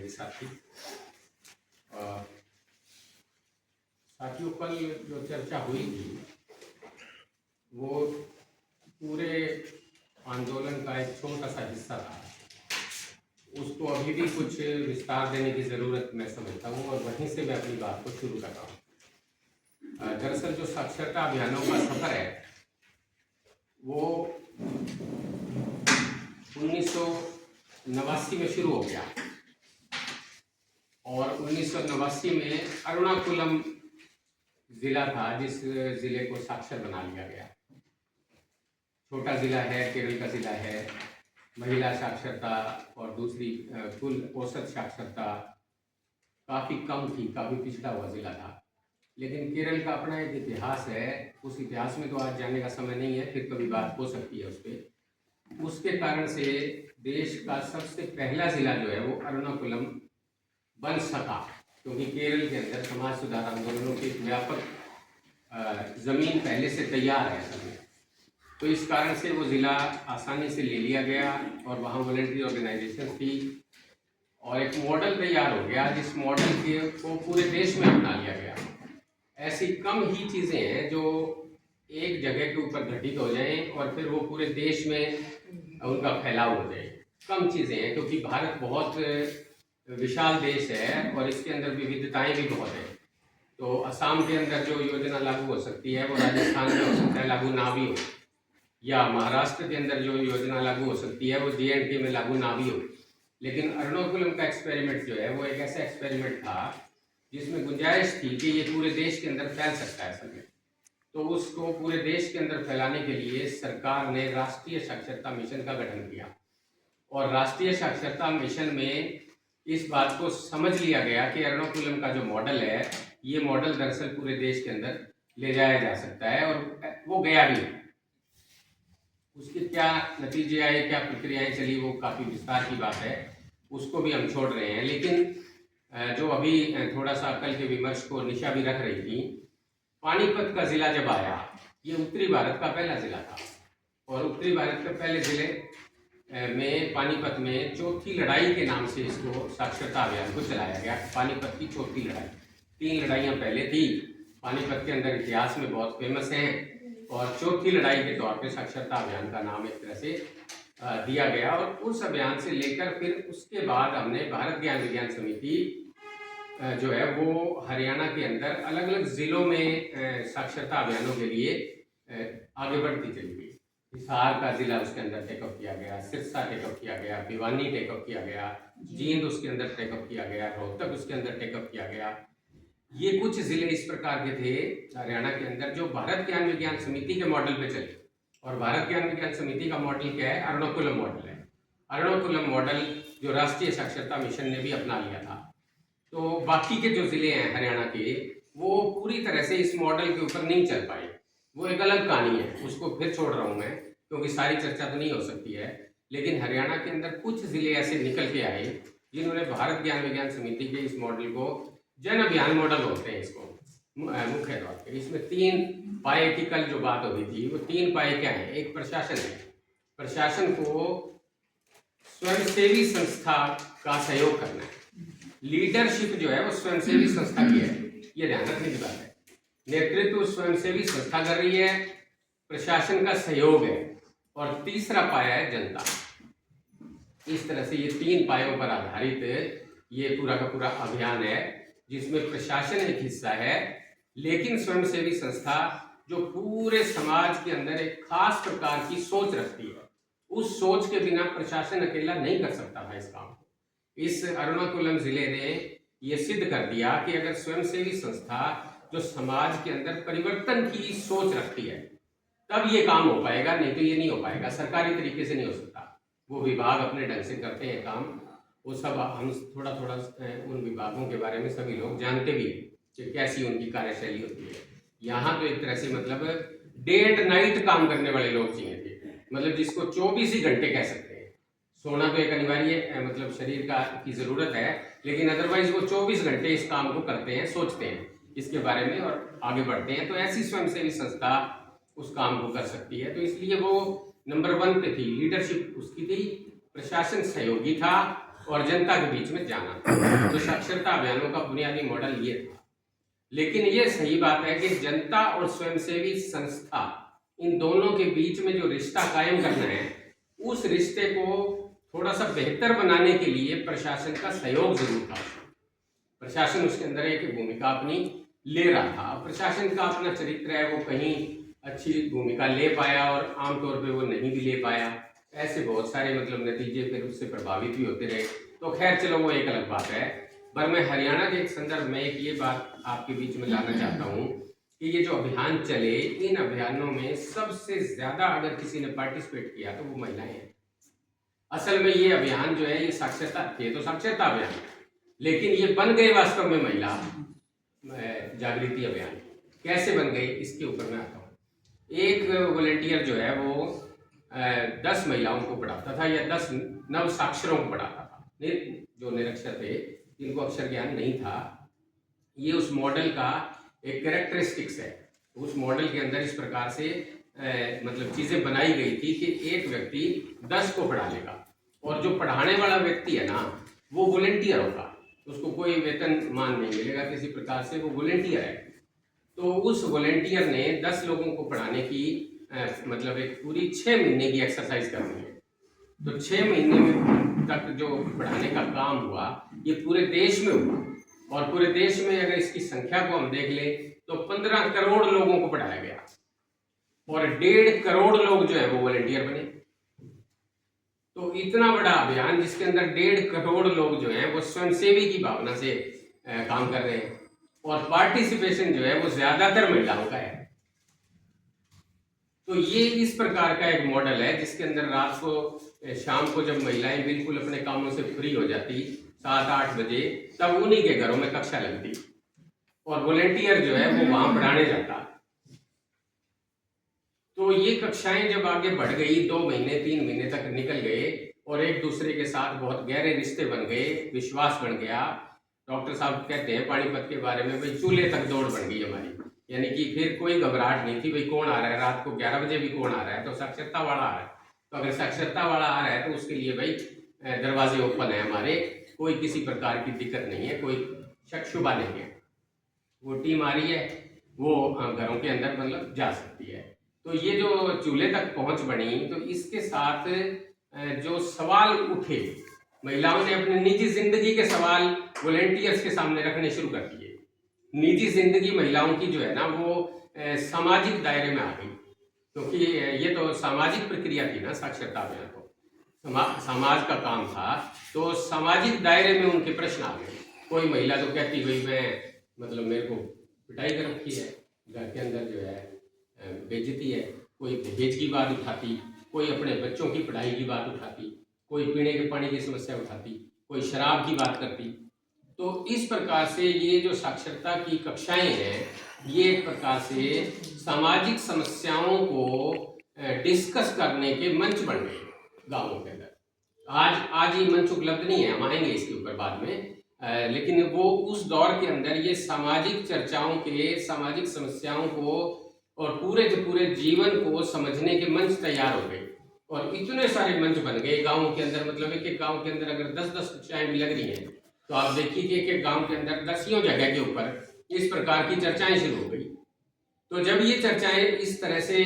मेरे साथी। साथियों, कल जो चर्चा हुई थी वो पूरे आंदोलन का एक छोटा सा हिस्सा था। उसको अभी भी कुछ विस्तार देने की ज़रूरत मैं समझता हूँ और वहीं से मैं अपनी बात को शुरू कर रहा हूँ। दरअसल जो साक्षरता अभियानों का सफ़र है वो 1989 में शुरू हो गया और 1989 में एर्नाकुलम ज़िला था जिस ज़िले को साक्षर बना लिया गया। छोटा ज़िला है, केरल का ज़िला है। महिला साक्षरता और दूसरी कुल औसत साक्षरता काफ़ी कम थी, काफ़ी पिछड़ा हुआ ज़िला था। लेकिन केरल का अपना एक इतिहास है, उस इतिहास में तो आज जाने का समय नहीं है, फिर कभी बात हो सकती है उस पर। उसके कारण से देश का सबसे पहला ज़िला जो है वो एर्नाकुलम बन सका, क्योंकि केरल के अंदर समाज सुधार आंदोलनों की व्यापक ज़मीन पहले से तैयार है असल में। तो इस कारण से वो ज़िला आसानी से ले लिया गया और वहाँ वॉलंटरी ऑर्गेनाइजेशन थी और एक मॉडल तैयार हो गया जिस मॉडल के को पूरे देश में अपना लिया गया। ऐसी कम ही चीज़ें हैं जो एक जगह के ऊपर घटित हो जाएं और फिर वो पूरे देश में उनका फैलाव हो जाए। कम चीज़ें हैं क्योंकि भारत बहुत विशाल देश है और इसके अंदर विविधताएं भी बहुत हैं। तो असम के अंदर जो योजना लागू हो सकती है वो राजस्थान में हो सकता है लागू ना भी हो, या महाराष्ट्र के अंदर जो योजना लागू हो सकती है वो JNK में लागू ना भी हो। लेकिन एर्नाकुलम का एक्सपेरिमेंट जो है वो एक ऐसा एक्सपेरिमेंट था जिसमें गुंजाइश थी कि ये पूरे देश के अंदर फैल सकता है असल में। तो उसको पूरे देश के अंदर फैलाने के लिए सरकार ने राष्ट्रीय साक्षरता मिशन का गठन किया और राष्ट्रीय साक्षरता मिशन में इस बात को समझ लिया गया कि एर्नाकुलम का जो मॉडल है ये मॉडल दरअसल पूरे देश के अंदर ले जाया जा सकता है और वो गया भी। उसके क्या नतीजे आए, क्या प्रक्रियाएं चली, वो काफ़ी विस्तार की बात है, उसको भी हम छोड़ रहे हैं। लेकिन जो अभी थोड़ा सा कल के विमर्श को निशा भी रख रही थी, पानीपत का ज़िला जब आया, ये उत्तरी भारत का पहला ज़िला था और उत्तरी भारत के पहले ज़िले में पानीपत में चौथी लड़ाई के नाम से इसको साक्षरता अभियान को चलाया गया। पानीपत की चौथी लड़ाई, 3 लड़ाइयाँ पहले थी, पानीपत के अंदर इतिहास में बहुत फेमस हैं और चौथी लड़ाई के तौर पे साक्षरता अभियान का नाम एक तरह से दिया गया। और उस अभियान से लेकर फिर उसके बाद हमने भारत ज्ञान विज्ञान समिति जो है वो हरियाणा के अंदर अलग अलग ज़िलों में साक्षरता अभियानों के लिए आगे बढ़ती चली गई। हिसार का ज़िला उसके अंदर टेकअप किया गया, सिरसा टेकअप किया गया, भिवानी टेकअप किया गया, जींद उसके अंदर टेकअप किया गया, रोहतक उसके अंदर टेकअप किया गया। ये कुछ ज़िले इस प्रकार के थे हरियाणा के अंदर जो भारत ज्ञान विज्ञान समिति के मॉडल पे चले। और भारत ज्ञान विज्ञान समिति का मॉडल क्या है? एर्नाकुलम मॉडल है। एर्नाकुलम मॉडल जो राष्ट्रीय साक्षरता मिशन ने भी अपना लिया था। तो बाकी के जो ज़िले हैं हरियाणा के वो पूरी तरह से इस मॉडल के ऊपर नहीं चल पाए, वो एक अलग कहानी है, उसको फिर छोड़ रहा हूँ मैं क्योंकि सारी चर्चा तो नहीं हो सकती है। लेकिन हरियाणा के अंदर कुछ ज़िले ऐसे निकल के आए जिन्होंने भारत ज्ञान विज्ञान समिति के इस मॉडल को, जन अभियान मॉडल होते हैं इसको मुख्य तौर पर। इसमें 3 पाए की कल जो बात हो रही थी वो 3 पाए क्या है? एक प्रशासन है, प्रशासन को स्वयंसेवी संस्था का सहयोग करना है। लीडरशिप जो है वो स्वयंसेवी संस्था की है, ये ध्यान रखने की बात है। नेतृत्व स्वयंसेवी संस्था कर रही है, प्रशासन का सहयोग है और तीसरा पाया है जनता। इस तरह से ये 3 पायों पर आधारित ये पूरा का पूरा अभियान है जिसमें प्रशासन एक हिस्सा है लेकिन स्वयंसेवी संस्था जो पूरे समाज के अंदर एक खास प्रकार की सोच रखती है, उस सोच के बिना प्रशासन अकेला नहीं कर सकता था इस काम को। इस एर्नाकुलम जिले ने ये सिद्ध कर दिया कि अगर स्वयंसेवी संस्था जो समाज के अंदर परिवर्तन की सोच रखती है तब ये काम हो पाएगा, नहीं तो ये नहीं हो पाएगा, सरकारी तरीके से नहीं हो सकता। वो विभाग अपने ढंग से करते हैं काम, वो सब हम थोड़ा थोड़ा उन विभागों के बारे में सभी लोग जानते भी हैं कि कैसी उनकी कार्यशैली होती है। यहाँ तो एक तरह से मतलब डे एंड नाइट काम करने वाले लोग चाहिए थे, मतलब जिसको 24 ही घंटे कह सकते हैं। सोना तो एक अनिवार्य मतलब शरीर की ज़रूरत है, लेकिन अदरवाइज वो 24 घंटे इस काम को करते हैं, सोचते हैं इसके बारे में और आगे बढ़ते हैं। तो ऐसी स्वयंसेवी संस्था उस काम को कर सकती है। तो इसलिए वो नंबर 1 पे थी, लीडरशिप उसकी थी, प्रशासन सहयोगी था और जनता के बीच में जाना था। तो साक्षरता अभियानों का बुनियादी मॉडल ये था। लेकिन ये सही बात है कि जनता और स्वयंसेवी संस्था, इन दोनों के बीच में जो रिश्ता कायम करना है, उस रिश्ते को थोड़ा सा बेहतर बनाने के लिए प्रशासन का सहयोग जरूर था। प्रशासन उसके अंदर एक भूमिका अपनी ले रहा था। प्रशासन का अपना चरित्र है, वो कहीं अच्छी भूमिका ले पाया और आमतौर पे वो नहीं भी ले पाया। ऐसे बहुत सारे मतलब नतीजे फिर उससे प्रभावित भी होते रहे। तो खैर चलो, वो एक अलग बात है। पर मैं हरियाणा के एक संदर्भ में एक ये बात आपके बीच में लाना चाहता हूँ कि ये जो अभियान चले, इन अभियानों में सबसे ज्यादा अगर किसी ने पार्टिसिपेट किया तो वो महिलाएं हैं। असल में ये अभियान जो है, ये साक्षरता थे तो साक्षरता अभियान, लेकिन ये बन गए वास्तव में महिला जागृति अभियान। कैसे बन गए इसके ऊपर मैं आता हूँ। एक वॉलंटियर जो है वो 10 महिलाओं को पढ़ाता था, या 10 नव साक्षरों को पढ़ाता था, जो निरक्षर थे, जिनको अक्षर ज्ञान नहीं था। ये उस मॉडल का एक कैरेक्टरिस्टिक्स है। उस मॉडल के अंदर इस प्रकार से मतलब चीजें बनाई गई थी कि एक व्यक्ति 10 को पढ़ा लेगा, और जो पढ़ाने वाला व्यक्ति है ना, वो वॉलंटियर होगा, उसको कोई वेतन मान नहीं मिलेगा किसी प्रकार से, वो वॉलंटियर है। तो उस वॉलंटियर ने 10 लोगों को पढ़ाने की मतलब एक पूरी 6 महीने की एक्सरसाइज करनी है। तो 6 महीने में तक जो पढ़ाने का काम हुआ, ये पूरे देश में हुआ, और पूरे देश में अगर इसकी संख्या को हम देख ले तो 15 करोड़ लोगों को पढ़ाया गया, और 1.5 करोड़ लोग जो है वो वॉलंटियर बने। तो इतना बड़ा अभियान जिसके अंदर 1.5 करोड़ लोग जो हैं वो स्वयंसेवी की भावना से काम कर रहे हैं, और पार्टिसिपेशन जो है वो ज्यादातर महिलाओं का है। तो ये इस प्रकार का एक मॉडल है जिसके अंदर रात को शाम को जब महिलाएं बिल्कुल अपने कामों से फ्री हो जाती 7-8 बजे, तब उन्हीं के घरों में कक्षा लगती, और वॉलंटियर जो है वो वहां पढ़ाने जाता। तो ये कक्षाएं जब आगे बढ़ गई, 2 महीने 3 महीने तक निकल गए, और एक दूसरे के साथ बहुत गहरे रिश्ते बन गए, विश्वास बन गया। डॉक्टर साहब कहते हैं पानीपत के बारे में, भाई चूल्हे तक दौड़ बन गई हमारी, यानी कि फिर कोई घबराहट नहीं थी, भाई कौन आ रहा है रात को 11 बजे भी, कौन आ रहा है, तो साक्षरता वाला आ रहा है। तो अगर साक्षरता वाला आ रहा है तो उसके लिए भाई दरवाजे ओपन है हमारे, कोई किसी प्रकार की दिक्कत नहीं है, कोई शक शुबा नहीं है। वो टीम आ रही है, वो घरों के अंदर मतलब जा सकती है। तो ये जो चूल्हे तक पहुंच बनी, तो इसके साथ जो सवाल उठे, महिलाओं ने अपनी निजी जिंदगी के सवाल वॉलंटियर्स के सामने रखने शुरू कर दिए। निजी जिंदगी महिलाओं की जो है ना, वो सामाजिक दायरे में आ गई, क्योंकि ये तो सामाजिक प्रक्रिया थी ना, साक्षरता अभियान तो समाज का काम था। तो सामाजिक दायरे में उनके प्रश्न आ गए। कोई महिला तो कहती भाई मैं मतलब मेरे को पिटाई कर रखी है, घर के अंदर जो है बेइज्जती है। कोई दहेज की बात उठाती, कोई अपने बच्चों की पढ़ाई की बात उठाती, कोई पीने के पानी की समस्या उठाती, कोई शराब की बात करती। तो इस प्रकार से ये जो साक्षरता की कक्षाएं हैं, ये एक प्रकार से सामाजिक समस्याओं को डिस्कस करने के मंच बन गए गांवों के अंदर। आज ये मंच उपलब्ध नहीं है, हम आएंगे इसके ऊपर बाद में, लेकिन वो उस दौर के अंदर ये सामाजिक चर्चाओं के, सामाजिक समस्याओं को और पूरे के पूरे जीवन को समझने के मंच तैयार हो गए। और इतने सारे मंच बन गए गांवों के अंदर, मतलब एक गांव के अंदर अगर 10-10 कक्षाएं भी लग रही हैं, तो आप देखिए कि एक गांव के अंदर 10 जगह के ऊपर इस प्रकार की चर्चाएं शुरू हो गई। तो जब ये चर्चाएं इस तरह से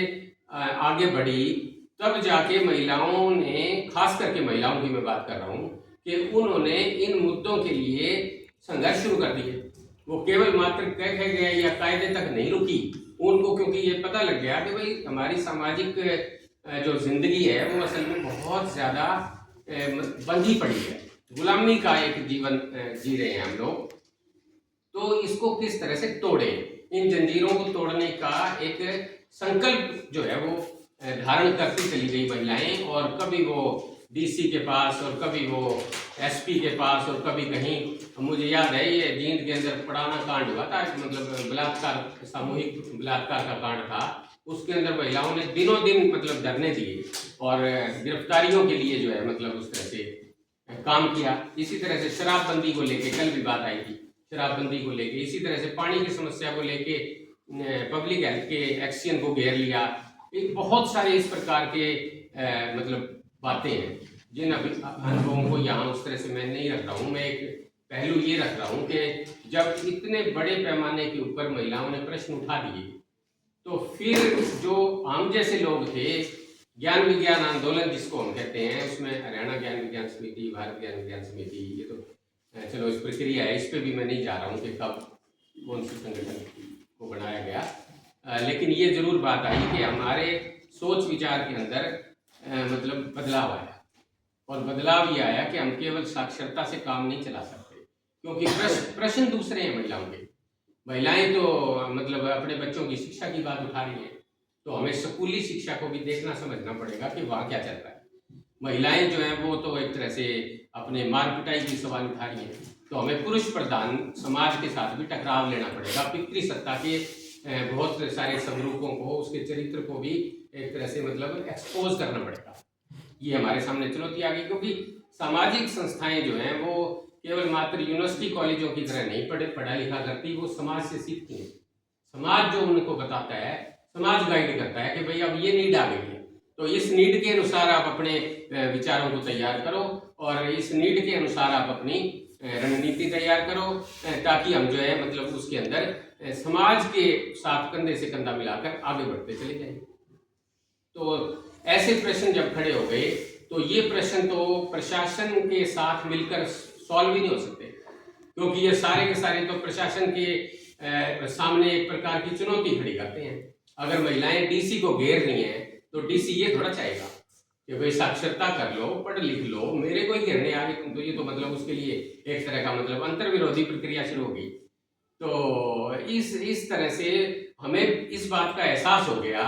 आगे बढ़ी, तब जाके महिलाओं ने, खास करके महिलाओं की मैं बात कर रहा हूँ, कि उन्होंने इन मुद्दों के लिए संघर्ष शुरू कर दिए। वो केवल मात्र कह गए या कायदे तक नहीं रुकी उनको, क्योंकि ये पता लग गया कि भाई हमारी सामाजिक जो जिंदगी है वो असल में बहुत ज्यादा बंधी पड़ी है, गुलामी का एक जीवन जी रहे हैं हम लोग। तो इसको किस तरह से तोड़े, इन जंजीरों को तोड़ने का एक संकल्प जो है वो धारण करती चली गई महिलाएं। और कभी वो डीसी के पास, और कभी वो एसपी के पास, और कभी कहीं, मुझे याद है ये जींद के अंदर पड़ाना कांड हुआ था, मतलब बलात्कार, सामूहिक बलात्कार का कांड था। उसके अंदर महिलाओं ने दिनों दिन मतलब धरने दिए और गिरफ्तारियों के लिए जो है मतलब उस तरह से काम किया। इसी तरह से शराबबंदी को लेके कल भी बात आई थी, शराबबंदी को लेके, इसी तरह से पानी की समस्या को लेके पब्लिक हेल्थ के एक्शन को घेर लिया। एक बहुत सारे इस प्रकार के मतलब बातें हैं। जिन अनुभवों को यहाँ उस तरह से मैं नहीं रख रहा हूँ। मैं एक पहलू ये रख रहा हूँ कि जब इतने बड़े पैमाने के ऊपर महिलाओं ने प्रश्न उठा दिए, तो फिर जो हम जैसे लोग थे, ज्ञान विज्ञान आंदोलन जिसको हम कहते हैं, उसमें हरियाणा ज्ञान विज्ञान समिति, भारत ज्ञान विज्ञान समिति, ये तो चलो इस प्रक्रिया है, इस पर भी मैं नहीं जा रहा हूँ कि कब कौन सी संगठन को बनाया गया, लेकिन ये जरूर बात आई कि हमारे सोच विचार के अंदर मतलब बदलाव आया। और बदलाव ये आया कि हम केवल साक्षरता से काम नहीं चला सकते, क्योंकि प्रश्न दूसरे हैं महिलाओं के। महिलाएं तो मतलब अपने बच्चों की शिक्षा की बात उठा रही हैं, तो हमें स्कूली शिक्षा को भी देखना समझना पड़ेगा कि वहाँ क्या चल रहा है। महिलाएं जो हैं वो तो एक तरह से अपने मार पिटाई की सवाल उठा रही हैं, तो हमें पुरुष प्रधान समाज के साथ भी टकराव लेना पड़ेगा। पितृसत्ता के बहुत सारे स्वरूपों को, उसके चरित्र को भी एक तरह से मतलब एक्सपोज करना पड़ेगा। ये हमारे सामने चुनौती आ गई, क्योंकि सामाजिक संस्थाएं जो हैं वो केवल मात्र यूनिवर्सिटी कॉलेजों की तरह नहीं पढ़ा लिखा करती, वो समाज से सीखती हैं। समाज जो उनको बताता है, समाज गाइड करता है कि भाई अब ये नीड आ गई है, तो इस नीड के अनुसार आप अपने विचारों को तैयार करो, और इस नीड के अनुसार आप अपनी रणनीति तैयार करो, ताकि हम जो है मतलब उसके अंदर समाज के साथ कंधे से कंधा मिलाकर आगे बढ़ते चले जाएंगे। तो ऐसे प्रश्न जब खड़े हो गए, तो ये प्रश्न तो प्रशासन के साथ मिलकर सॉल्व ही नहीं हो सकते, क्योंकि ये सारे के सारे तो प्रशासन के सामने एक प्रकार की चुनौती खड़ी करते हैं। अगर महिलाएं डीसी को घेर रही हैं, तो डीसी ये थोड़ा चाहेगा कि भाई साक्षरता कर लो, पढ़ लिख लो, मेरे को ही घेरने आ गए तुम, तो ये तो मतलब उसके लिए एक तरह का मतलब अंतर्विरोधी प्रक्रिया शुरू हो गई। तो इस तरह से हमें इस बात का एहसास हो गया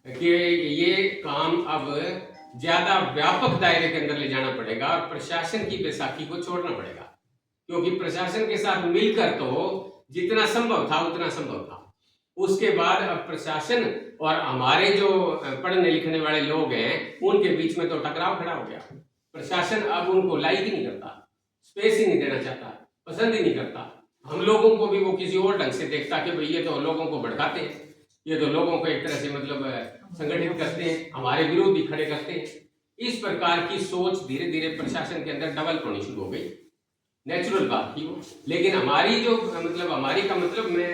कि ये काम अब ज्यादा व्यापक दायरे के अंदर ले जाना पड़ेगा, और प्रशासन की बैसाखी को छोड़ना पड़ेगा, क्योंकि प्रशासन के साथ मिलकर तो जितना संभव था उतना संभव था। उसके बाद अब प्रशासन और हमारे जो पढ़ने लिखने वाले लोग हैं उनके बीच में तो टकराव खड़ा हो गया। प्रशासन अब उनको लाइक ही नहीं करता, स्पेस ही नहीं देना चाहता, पसंद ही नहीं करता। हम लोगों को भी वो किसी और ढंग से देखता कि भाई ये तो लोगों को भड़काते हैं, ये तो लोगों को एक तरह से मतलब संगठित करते हैं, हमारे विरोध भी खड़े करते हैं। इस प्रकार की सोच धीरे धीरे प्रशासन के अंदर डेवलप होनी शुरू हो गई। नेचुरल बात थी वो, लेकिन हमारी जो मतलब हमारी का मतलब मैं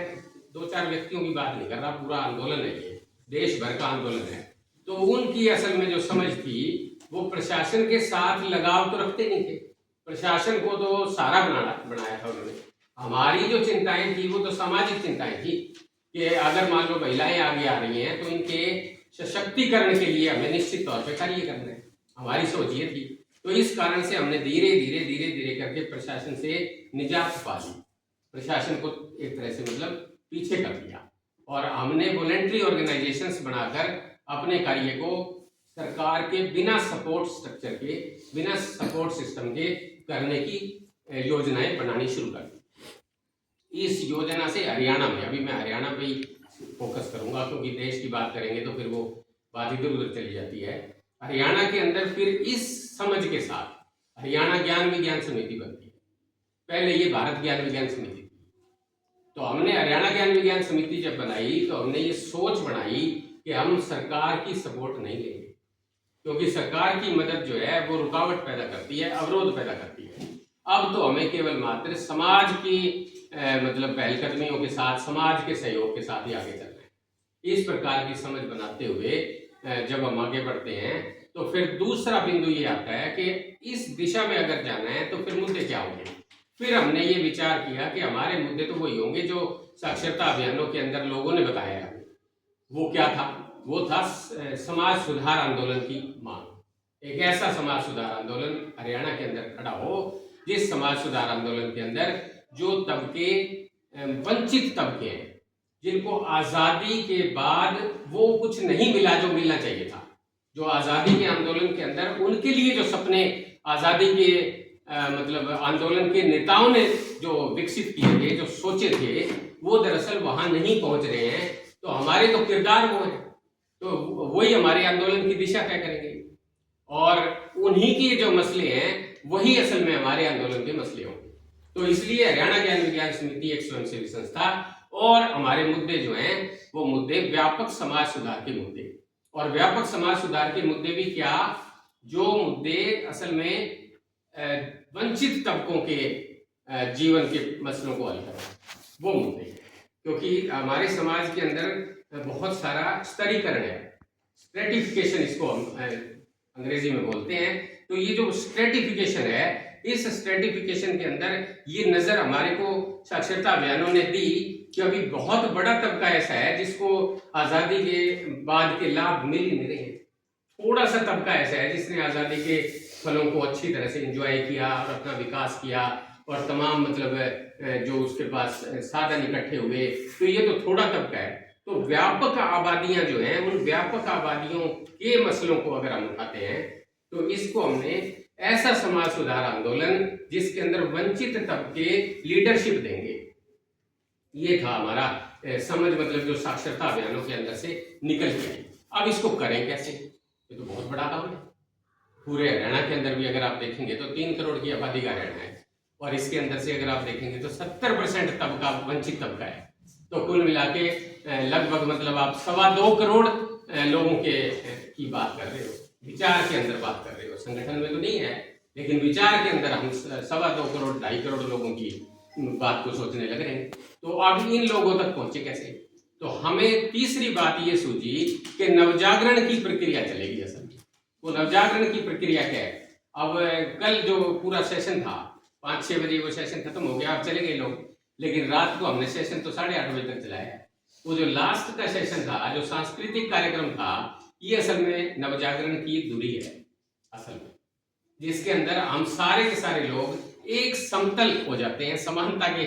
2-4 व्यक्तियों की बात नहीं कर रहा, पूरा आंदोलन है, ये देश भर का आंदोलन है। तो उनकी असल में जो समझ थी वो प्रशासन के साथ लगाव तो रखते नहीं थे, प्रशासन को तो सारा बनाया था उन्होंने। हमारी जो चिंताएं थी वो तो सामाजिक चिंताएं थी कि अगर मान लो महिलाएं आगे आ रही हैं तो इनके सशक्तिकरण के लिए हमें निश्चित तौर पर कार्य करना है, हमारी सोच ये थी। तो इस कारण से हमने धीरे धीरे करके प्रशासन से निजात पा ली, प्रशासन को एक तरह से मतलब पीछे कर दिया, और हमने वॉलेंट्री ऑर्गेनाइजेशंस बनाकर अपने कार्य को सरकार के बिना सपोर्ट स्ट्रक्चर के, बिना सपोर्ट सिस्टम के करने की योजनाएं बनानी शुरू कर दी। इस योजना से हरियाणा में, अभी मैं हरियाणा पे ही फोकस करूंगा क्योंकि देश की बात करेंगे तो फिर वो बात इधर उधर चली जाती है। हरियाणा के अंदर फिर इस समझ के साथ हरियाणा ज्ञान विज्ञान समिति बनती है। पहले ये भारत ज्ञान विज्ञान समिति थी। तो हमने हरियाणा ज्ञान विज्ञान समिति जब बनाई तो हमने ये सोच बनाई कि हम सरकार की सपोर्ट नहीं लेंगे, क्योंकि सरकार की मदद जो है वो रुकावट पैदा करती है, अवरोध पैदा करती है। अब तो हमें केवल मात्र समाज की मतलब पहलकदमियों के साथ, समाज के सहयोग के साथ ही आगे चलना है। इस प्रकार की समझ बनाते हुए जब हम आगे बढ़ते हैं तो फिर दूसरा बिंदु ये आता है कि इस दिशा में अगर जाना है तो फिर मुद्दे क्या होंगे। फिर हमने ये विचार किया कि हमारे मुद्दे तो वही होंगे जो साक्षरता अभियानों के अंदर लोगों ने बताया है। वो क्या था? वो था समाज सुधार आंदोलन की मांग। एक ऐसा समाज सुधार आंदोलन हरियाणा के अंदर खड़ा हो जिस समाज सुधार आंदोलन के अंदर जो तबके वंचित तबके हैं, जिनको आज़ादी के बाद वो कुछ नहीं मिला जो मिलना चाहिए था, जो आज़ादी के आंदोलन के अंदर उनके लिए जो सपने आज़ादी के मतलब आंदोलन के नेताओं ने जो विकसित किए थे, जो सोचे थे, वो दरअसल वहां नहीं पहुंच रहे हैं। तो हमारे तो किरदार वो हैं, तो वही हमारे आंदोलन की दिशा तय करेंगे, और उन्हीं के जो मसले हैं वही असल में हमारे आंदोलन के मसले होंगे। तो इसलिए हरियाणा ज्ञान विज्ञान समिति एक स्वयंसेवी संस्था, और हमारे मुद्दे जो हैं वो मुद्दे व्यापक समाज सुधार के मुद्दे। और व्यापक समाज सुधार के मुद्दे भी क्या, जो मुद्दे असल में वंचित तबकों के जीवन के मसलों को हल करें, वो मुद्दे हैं। क्योंकि हमारे समाज के अंदर बहुत सारा स्तरीकरण है, स्ट्रेटिफिकेशन इसको हम अंग्रेजी में बोलते हैं। तो ये जो स्ट्रेटिफिकेशन है, इस स्ट्रेटिफिकेशन के अंदर ये नजर हमारे को साक्षरता अभियानों ने दी कि अभी बहुत बड़ा तबका ऐसा है जिसको आजादी के बाद के लाभ मिल ही नहीं रहे हैं। थोड़ा सा तबका ऐसा है जिसने आजादी के फलों को अच्छी तरह से एंजॉय किया और अपना विकास किया और तमाम मतलब जो उसके पास साधन इकट्ठे हुए। तो ये तो थोड़ा तबका है। तो व्यापक आबादियां जो हैं, उन व्यापक आबादियों के मसलों को अगर हम उठाते हैं तो इसको हमने ऐसा समाज सुधार आंदोलन जिसके अंदर वंचित तबके लीडरशिप देंगे, ये था हमारा समझ, मतलब जो साक्षरता अभियानों के अंदर से निकल के आई। अब इसको करें कैसे, ये तो बहुत बड़ा काम है। पूरे हरियाणा के अंदर भी अगर आप देखेंगे तो 3 करोड़ की आबादी का हरियाणा है और इसके अंदर से अगर आप देखेंगे तो 70% तबका वंचित तबका है। तो कुल मिला के लगभग मतलब आप 2.25 करोड़ लोगों के की बात कर रहे हो, विचार के अंदर बात कर रहे हो। संगठन में तो नहीं है, लेकिन विचार के अंदर हम 2.25 करोड़ 2.5 करोड़ लोगों की बात को सोचने लग रहे हैं। तो अब इन लोगों तक पहुंचे कैसे? तो हमें तीसरी बात ये सूझी कि नवजागरण की प्रक्रिया चलेगी। असल में वो नवजागरण की प्रक्रिया क्या है? अब कल जो पूरा सेशन था 5-6 बजे वो सेशन खत्म हो गया, अब चले गए लोग, लेकिन रात को हमने सेशन तो 8:30 बजे तक चलाया है। वो जो लास्ट का सेशन था, जो सांस्कृतिक कार्यक्रम था, ये असल में नवजागरण की धुरी है असल में, जिसके अंदर हम सारे के सारे लोग एक समतल हो जाते हैं, समानता के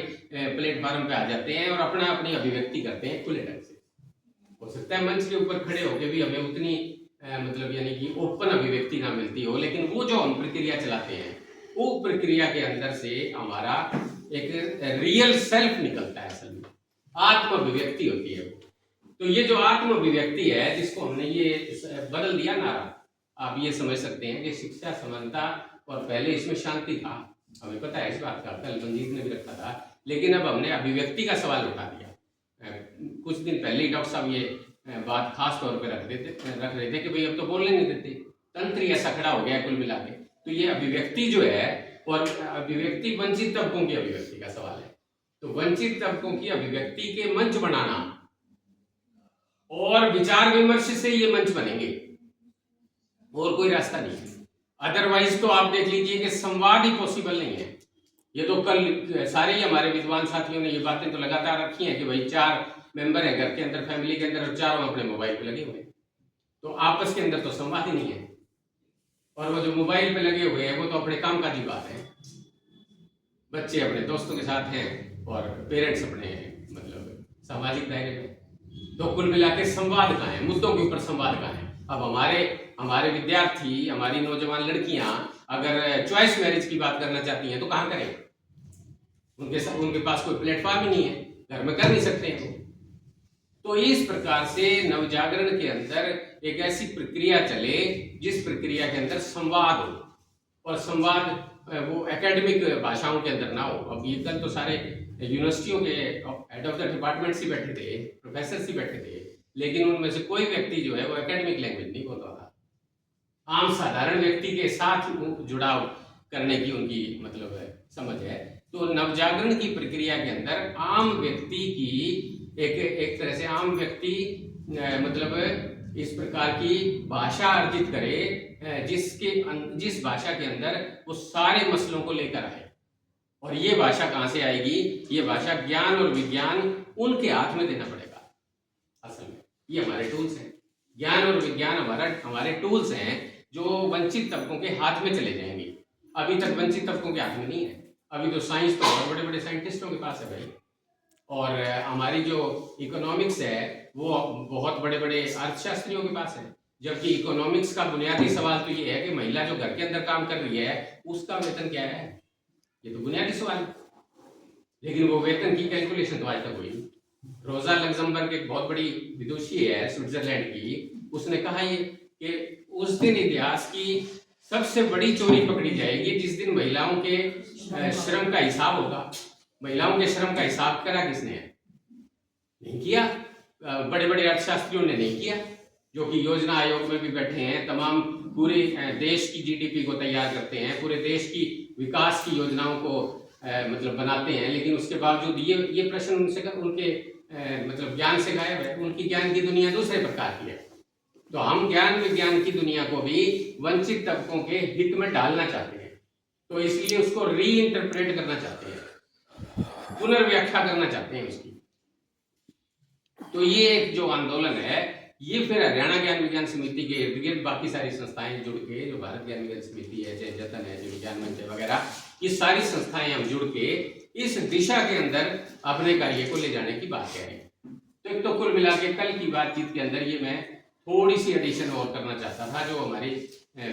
प्लेटफॉर्म पे आ जाते हैं और अपना अपनी अभिव्यक्ति करते हैं खुले ढंग से। हो सकता है मंच के ऊपर खड़े होकर भी हमें उतनी मतलब यानी कि ओपन अभिव्यक्ति ना मिलती हो, लेकिन वो जो हम प्रक्रिया चलाते हैं वो प्रक्रिया के अंदर से हमारा एक रियल सेल्फ निकलता है, असल में आत्म अभिव्यक्ति होती है वो। तो ये जो आत्म अभिव्यक्ति है, जिसको हमने ये बदल दिया नारा, आप ये समझ सकते हैं कि शिक्षा, समानता, और पहले इसमें शांति था, हमें पता है इस बात का, कल मंजीत ने भी रखा था, लेकिन अब हमने अभिव्यक्ति का सवाल उठा दिया। कुछ दिन पहले ही डॉक्टर साहब ये बात खास तौर पे रख रहे थे कि भाई अब तो बोलने नहीं देते, तंत्र ही ऐसा खड़ा हो गया कुल मिला के। तो ये अभिव्यक्ति जो है, और अभिव्यक्ति वंचित तबकों की अभिव्यक्ति का सवाल है। तो वंचित तबकों की अभिव्यक्ति के मंच बनाना और विचार विमर्श से ये मंच बनेंगे, और कोई रास्ता नहीं है। अदरवाइज तो आप देख लीजिए कि संवाद ही पॉसिबल नहीं है। ये तो कल सारे ही हमारे विद्वान साथियों ने ये बातें तो लगातार रखी हैं कि भाई 4 मेंबर है घर के अंदर, फैमिली के अंदर, और चारों अपने मोबाइल पे लगे हुए हैं, तो आपस के अंदर तो संवाद ही नहीं है। और वो जो मोबाइल पे लगे हुए हैं वो तो अपने काम काजी बात है, बच्चे अपने दोस्तों के साथ हैं और पेरेंट्स अपने मतलब सामाजिक दायरे में। तो कुल मिला के संवाद कहाँ है, मुद्दों के ऊपर संवाद कहाँ है? अब हमारे विद्यार्थी, हमारी नौजवान लड़कियां अगर चॉइस मैरिज की बात करना चाहती हैं तो कहाँ करें? उनके पास कोई प्लेटफॉर्म ही नहीं है, घर में कर नहीं सकते हैं। तो इस प्रकार से नवजागरण के अंदर एक ऐसी प्रक्रिया चले जिस प्रक्रिया के अंदर संवाद हो, और संवाद वो एकेडमिक भाषाओं के अंदर ना हो। अब ये कल तो सारे यूनिवर्सिटियों के हेड ऑफ द डिपार्टमेंट ही बैठे थे, प्रोफेसर ही बैठे थे, लेकिन उनमें से कोई व्यक्ति जो है वो एकेडमिक लैंग्वेज नहीं बोलता था। आम साधारण व्यक्ति के साथ जुड़ाव करने की उनकी मतलब समझ है। तो नवजागरण की प्रक्रिया के अंदर आम व्यक्ति की एक तरह से आम व्यक्ति मतलब इस प्रकार की भाषा अर्जित करे जिस भाषा के अंदर वो सारे मसलों को लेकर आए। और ये भाषा कहाँ से आएगी? ये भाषा ज्ञान और विज्ञान उनके हाथ में देना पड़ेगा। असल में ये हमारे टूल्स हैं, ज्ञान और विज्ञान हमारे टूल्स हैं जो वंचित तबकों के हाथ में चले जाएंगे। अभी तक वंचित तबकों के हाथ में नहीं है, अभी तो साइंस तो बहुत बड़े बड़े साइंटिस्टों के पास है भाई, और हमारी जो इकोनॉमिक्स है वो बहुत बड़े बड़े अर्थशास्त्रियों के पास है। जबकि इकोनॉमिक्स का बुनियादी सवाल तो ये है कि महिला जो घर के अंदर काम कर रही है उसका वेतन क्या है, ये तो बुनियादी सवाल है। लेकिन वो वेतन की कैलकुलेशन तो आज तक हुई नहीं। रोजा लग्जमबर्ग एक बहुत बड़ी विदुषी है स्विट्जरलैंड की, उसने कहा ये कि उस दिन इतिहास की सबसे बड़ी चोरी पकड़ी जाएगी जिस दिन महिलाओं के श्रम का हिसाब होगा। महिलाओं के श्रम का हिसाब करा किसने? नहीं किया, बड़े बड़े अर्थशास्त्रियों ने नहीं किया, जो कि योजना आयोग में भी बैठे हैं, तमाम पूरे देश की जीडीपी को तैयार करते हैं, पूरे देश की विकास की योजनाओं को मतलब बनाते हैं, लेकिन उसके बावजूद ये प्रश्न उनसे उनके मतलब ज्ञान से गायब है। उनकी ज्ञान की दुनिया दूसरे प्रकार की है। तो हम ज्ञान विज्ञान की दुनिया को भी वंचित तबकों के हित में डालना चाहते हैं, तो इसलिए उसको री इंटरप्रेट करना चाहते हैं, पुनर्व्याख्या करना चाहते हैं उसकी। तो ये एक जो आंदोलन है, ये फिर हरियाणा ज्ञान विज्ञान समिति के इर्द गिर्द बाकी सारी संस्थाएं जुड़ के, जो भारत ज्ञान विज्ञान समिति है, चाहे जतन है, जो विज्ञान मंच है वगैरह, ये सारी संस्थाएं हम जुड़ के इस दिशा के अंदर अपने कार्य को ले जाने की बात कह रहे हैं। तो एक तो कुल मिला के कल की बातचीत के अंदर ये मैं थोड़ी सी एडिशन और करना चाहता था, जो हमारे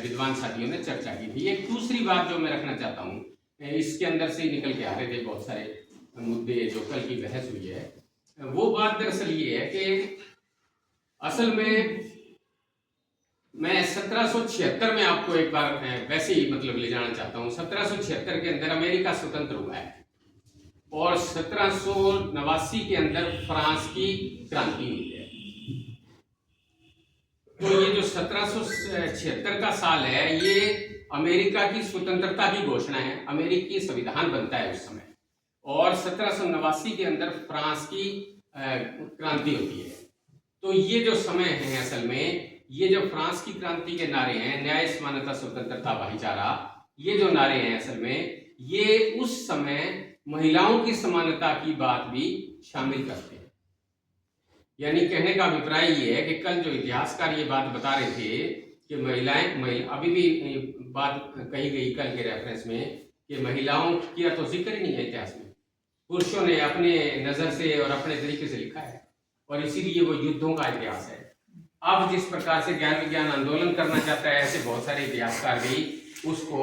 विद्वान साथियों ने चर्चा की थी। एक दूसरी बात जो मैं रखना चाहता हूँ, इसके अंदर से निकल के आ रहे थे बहुत सारे मुद्दे जो कल की बहस हुई है, वो बात दरअसल ये है कि असल में मैं 1776 में आपको एक बार वैसे ही मतलब ले जाना चाहता हूँ। 1776 के अंदर अमेरिका स्वतंत्र हुआ है और 1789 के अंदर फ्रांस की क्रांति हुई है। तो ये जो 1776 का साल है, ये अमेरिका की स्वतंत्रता की घोषणा है, अमेरिकी संविधान बनता है उस समय, और 1789 के अंदर फ्रांस की क्रांति होती है। तो ये जो समय है, असल में ये जो फ्रांस की क्रांति के नारे हैं, न्याय, समानता, स्वतंत्रता, भाईचारा, ये जो नारे हैं असल में ये उस समय महिलाओं की समानता की बात भी शामिल करते हैं। यानी कहने का अभिप्राय ये है कि कल जो इतिहासकार ये बात बता रहे थे कि महिलाएं अभी भी बात कही गई कल के रेफरेंस में कि महिलाओं की तो जिक्र ही नहीं है इतिहास में। पुरुषों ने अपने नजर से और अपने तरीके से लिखा है, और इसीलिए वो युद्धों का इतिहास है। अब जिस प्रकार से ज्ञान विज्ञान आंदोलन करना चाहता है, ऐसे बहुत सारे इतिहासकार भी उसको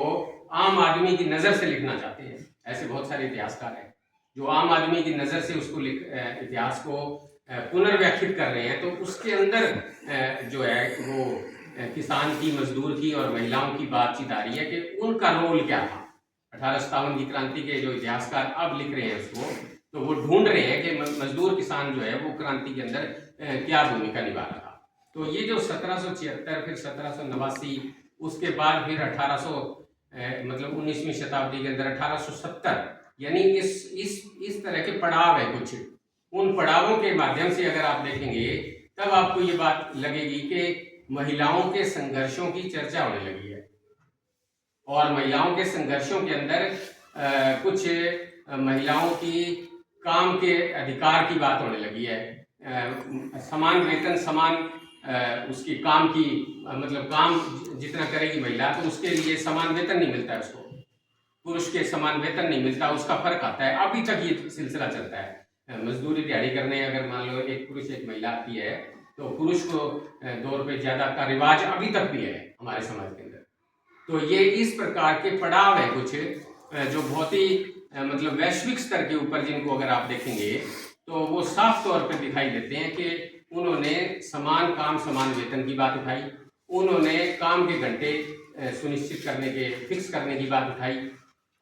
आम आदमी की नजर से लिखना चाहते हैं। ऐसे बहुत सारे इतिहासकार हैं जो आम आदमी की नजर से उसको इतिहास को पुनर्व्याख्यात कर रहे हैं। तो उसके अंदर जो है वो किसान की, मजदूर की और महिलाओं की बातचीत आ रही है कि उनका रोल क्या था। 1857 की क्रांति के जो इतिहासकार अब लिख रहे हैं उसको, तो वो ढूंढ रहे हैं कि मजदूर किसान जो है वो क्रांति के अंदर क्या भूमिका निभा रहा था। तो ये जो 1776, फिर 1789, उसके बाद फिर 1800 मतलब 19वीं शताब्दी के अंदर 1870, यानी इस तरह के पड़ाव है कुछ। उन पड़ावों के माध्यम से अगर आप देखेंगे तब आपको ये बात लगेगी कि महिलाओं के संघर्षों की चर्चा होने लगी है, और महिलाओं के संघर्षों के अंदर कुछ महिलाओं की काम के अधिकार की बात होने लगी है। समान वेतन, समान उसकी काम की मतलब काम जितना करेगी महिला तो उसके लिए समान वेतन नहीं मिलता है उसको, पुरुष के समान वेतन नहीं मिलता, उसका फर्क आता है। अभी तक ये सिलसिला चलता है। मजदूरी दिहाड़ी करने अगर मान लो एक पुरुष एक महिला आती है तो पुरुष को 2 रुपये ज्यादा का रिवाज अभी तक भी है हमारे समाज के अंदर। तो ये इस प्रकार के पड़ाव है कुछ जो बहुत ही मतलब वैश्विक स्तर के ऊपर, जिनको अगर आप देखेंगे तो वो साफ तौर पर दिखाई देते हैं कि उन्होंने समान काम समान वेतन की बात उठाई, उन्होंने काम के घंटे सुनिश्चित करने के, फिक्स करने की बात उठाई,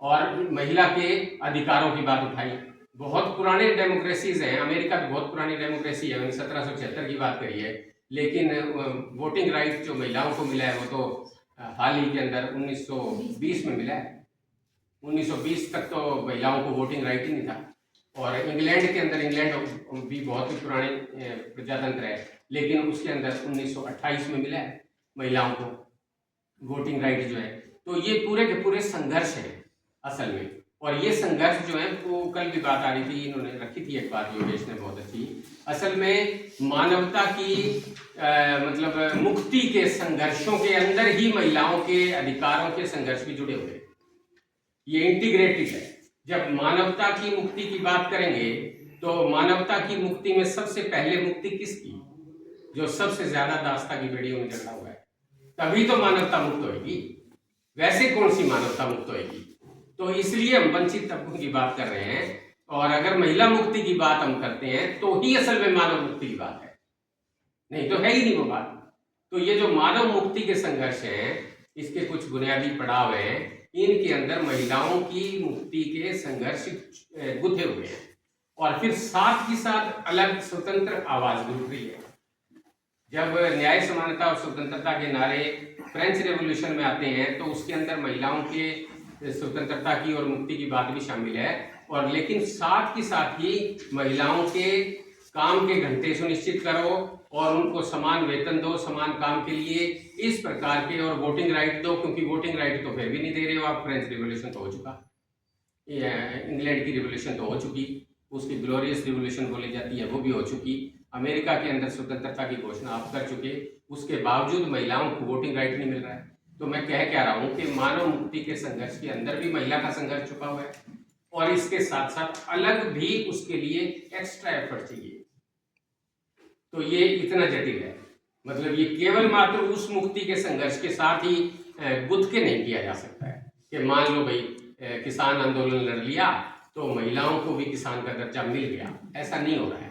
और महिला के अधिकारों की बात उठाई। बहुत पुराने डेमोक्रेसीज हैं, अमेरिका की बहुत पुरानी डेमोक्रेसी है, 1776 की बात करी है, लेकिन वोटिंग राइट जो महिलाओं को मिला है वो तो हाल ही के अंदर 1920 में मिला है। 1920 तक तो महिलाओं को वोटिंग राइट ही नहीं था। और इंग्लैंड के अंदर, इंग्लैंड भी बहुत ही पुराने प्रजातंत्र है, लेकिन उसके अंदर 1928 में मिला है महिलाओं को वोटिंग राइट जो है। तो ये पूरे के पूरे संघर्ष है असल में, और ये संघर्ष जो है वो कल भी बात आ रही थी, इन्होंने रखी थी एक बात योगेश ने बहुत अच्छी, असल में मानवता की मतलब मुक्ति के संघर्षों के अंदर ही महिलाओं के अधिकारों के संघर्ष भी जुड़े हुए हैं। ये इंटीग्रेटेड है। जब मानवता की मुक्ति की बात करेंगे तो मानवता की मुक्ति में सबसे पहले मुक्ति किसकी? जो सबसे ज्यादा दास्ता की बेड़ियों में जकड़ा हुआ है, तभी तो मानवता मुक्त होगी। वैसे कौन सी मानवता मुक्त होगी? तो इसलिए हम वंचित तबकों की बात कर रहे हैं, और अगर महिला मुक्ति की बात हम करते हैं तो ही असल में मानव मुक्ति की बात है, नहीं तो है ही नहीं वो बात। तो ये जो मानव मुक्ति के संघर्ष हैं, इसके कुछ बुनियादी पड़ाव हैं, इनके अंदर महिलाओं की मुक्ति के संघर्ष गुथे हुए हैं, और फिर साथ ही साथ अलग स्वतंत्र आवाज भी उठ रही है। जब न्याय, समानता और स्वतंत्रता के नारे फ्रेंच रेवोल्यूशन में आते हैं तो उसके अंदर महिलाओं के स्वतंत्रता की और मुक्ति की बात भी शामिल है, और लेकिन साथ के साथ ही महिलाओं के काम के घंटे सुनिश्चित करो और उनको समान वेतन दो समान काम के लिए, इस प्रकार के, और वोटिंग राइट दो, क्योंकि वोटिंग राइट तो फिर भी नहीं दे रहे हो आप। फ्रेंच रिवोल्यूशन तो हो चुका, इंग्लैंड की रिवोल्यूशन तो हो चुकी, उसकी ग्लोरियस रिवोल्यूशन बोली जाती है, वो भी हो चुकी। अमेरिका के अंदर स्वतंत्रता की घोषणा आप कर चुके, उसके बावजूद महिलाओं को वोटिंग राइट नहीं मिल रहा है। तो मैं कह क्या रहा हूँ कि मानव मुक्ति के संघर्ष के अंदर भी महिला का संघर्ष छुपा हुआ है, और इसके साथ साथ अलग भी उसके लिए एक्स्ट्रा एफर्ट चाहिए। तो ये इतना जटिल है, मतलब ये केवल मात्र उस मुक्ति के संघर्ष के साथ ही गुथ के नहीं किया जा सकता है कि मान लो भाई किसान आंदोलन लड़ लिया तो महिलाओं को भी किसान का दर्जा मिल गया, ऐसा नहीं हो रहा है।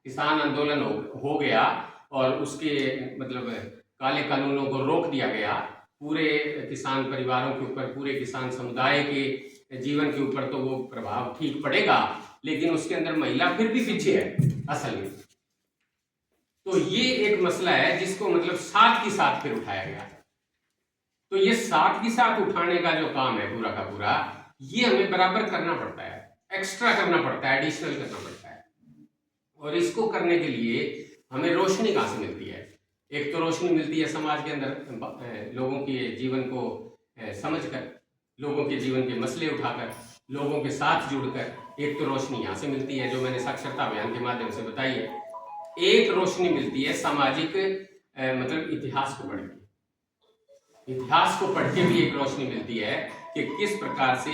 किसान आंदोलन हो गया और उसके मतलब काले कानूनों को रोक दिया गया, पूरे किसान परिवारों के ऊपर, पूरे किसान समुदाय के जीवन के ऊपर तो वो प्रभाव ठीक पड़ेगा, लेकिन उसके अंदर महिला फिर भी पीछे है असल में। तो ये एक मसला है जिसको मतलब साथ ही साथ फिर उठाया गया। तो ये साथ ही साथ उठाने का जो काम है पूरा का पूरा, ये हमें बराबर करना पड़ता है, एक्स्ट्रा करना पड़ता है, एडिशनल करना पड़ता है। और इसको करने के लिए हमें रोशनी कहाँ से मिलती है? एक तो रोशनी मिलती है समाज के अंदर, लोगों के जीवन को समझकर, लोगों के जीवन के मसले उठाकर, लोगों के साथ जुड़कर। एक तो रोशनी यहाँ से मिलती है जो मैंने साक्षरता अभियान के माध्यम से बताई है। एक रोशनी मिलती है सामाजिक मतलब इतिहास को पढ़ के, इतिहास को पढ़ के भी एक रोशनी मिलती है कि किस प्रकार से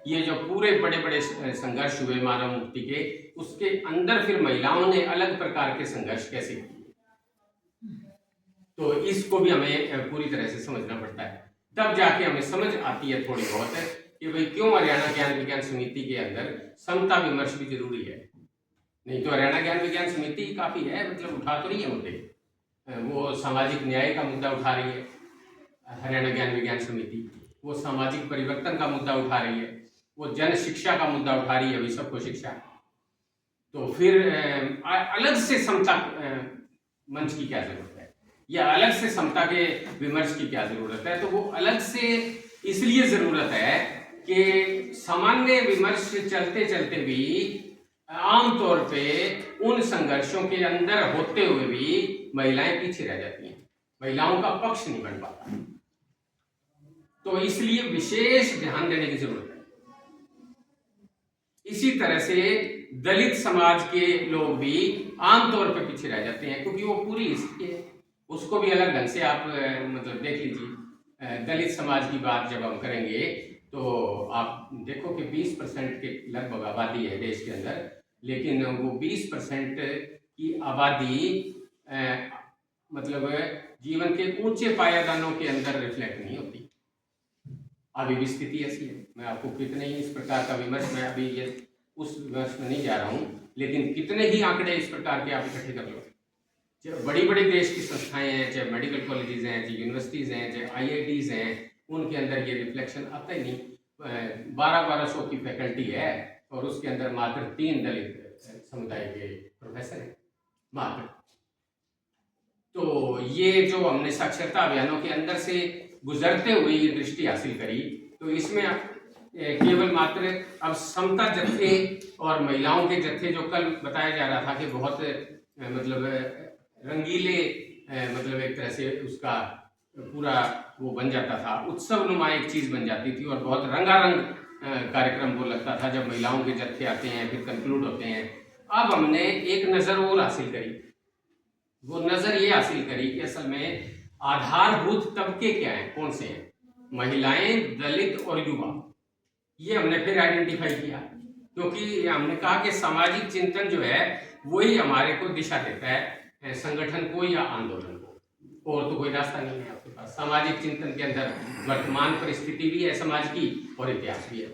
ये जो पूरे बड़े बड़े संघर्ष हुए मानव मुक्ति के, उसके अंदर फिर महिलाओं ने अलग प्रकार के संघर्ष कैसे किए। तो इसको भी हमें पूरी तरह से समझना पड़ता है, तब जाके हमें समझ आती है थोड़ी बहुत कि भाई क्यों हरियाणा ज्ञान विज्ञान समिति के अंदर समता विमर्श भी जरूरी है। नहीं तो हरियाणा ज्ञान विज्ञान समिति काफी है, मतलब उठा तो रही है मुद्दे, वो सामाजिक न्याय का मुद्दा उठा रही है हरियाणा ज्ञान विज्ञान समिति, वो सामाजिक परिवर्तन का मुद्दा उठा रही है, वो जन शिक्षा का मुद्दा उठा रही है, अभी सबको शिक्षा। तो फिर अलग से समता मंच की क्या जरूरत है, या अलग से समता के विमर्श की क्या जरूरत है? तो वो अलग से इसलिए जरूरत है कि सामान्य विमर्श चलते चलते भी आमतौर पे उन संघर्षों के अंदर होते हुए भी महिलाएं पीछे रह जाती हैं, महिलाओं का पक्ष नहीं बन पाता। तो इसलिए विशेष ध्यान देने की जरूरत है। इसी तरह से दलित समाज के लोग भी आमतौर पर पीछे रह जाते हैं, क्योंकि वो पूरी हिस्ट्री है, उसको भी अलग ढंग से आप मतलब देख लीजिए। दलित समाज की बात जब हम करेंगे तो आप देखो कि 20% के लगभग आबादी है देश के अंदर, लेकिन वो 20% की आबादी मतलब जीवन के ऊंचे पायदानों के अंदर रिफ्लेक्ट नहीं होती। अभी भी स्थिति ऐसी है। मैं आपको कितने ही इस प्रकार का विमर्श, मैं अभी ये उस विमर्श में नहीं जा रहा हूँ, लेकिन कितने ही आंकड़े इस प्रकार के आप इकट्ठे कर लो। चाहे बड़ी बड़ी देश की संस्थाएं हैं, चाहे मेडिकल कॉलेजेस हैं, चाहे यूनिवर्सिटीज़ हैं, चाहे IITs हैं, उनके अंदर ये रिफ्लेक्शन आता ही नहीं। 1200 की फैकल्टी है और उसके अंदर मात्र 3 दलित समुदाय के प्रोफेसर हैं मात्र। तो ये जो हमने साक्षरता अभियानों के अंदर से गुजरते हुए ये दृष्टि हासिल करी, तो इसमें केवल मात्र अब समता जत्थे और महिलाओं के जत्थे, जो कल बताया जा रहा था कि बहुत मतलब रंगीले, मतलब एक तरह से उसका पूरा वो बन जाता था, उत्सव नुमा एक चीज बन जाती थी और बहुत रंगारंग कार्यक्रम वो लगता था जब महिलाओं के जत्थे आते हैं फिर कंक्लूड होते हैं। अब हमने एक नजर और हासिल करी, वो नजर ये हासिल करी कि असल में आधारभूत तबके क्या हैं, कौन से हैं? महिलाएं, दलित और युवा। ये हमने फिर आइडेंटिफाई किया, क्योंकि हमने कहा कि सामाजिक चिंतन जो है वही हमारे को दिशा देता है संगठन को या आंदोलन को, और तो कोई रास्ता नहीं है आपके पास। सामाजिक चिंतन के अंदर वर्तमान परिस्थिति भी है समाज की और इतिहास भी है।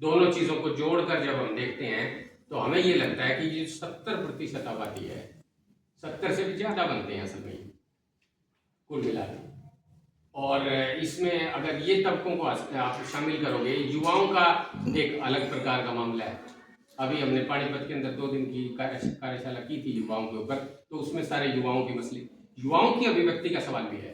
दोनों चीजों को जोड़कर जब हम देखते हैं तो हमें ये लगता है कि ये 70% आबादी है, 70 से भी ज्यादा बनते हैं असल में कुल मिलाकर। और इसमें अगर ये तबकों को आप शामिल करोगे, युवाओं का एक अलग प्रकार का मामला है। अभी हमने पानीपत के अंदर 2 दिन की कार्यशाला की थी युवाओं के ऊपर, तो उसमें सारे युवाओं के मसले, युवाओं की अभिव्यक्ति का सवाल भी है।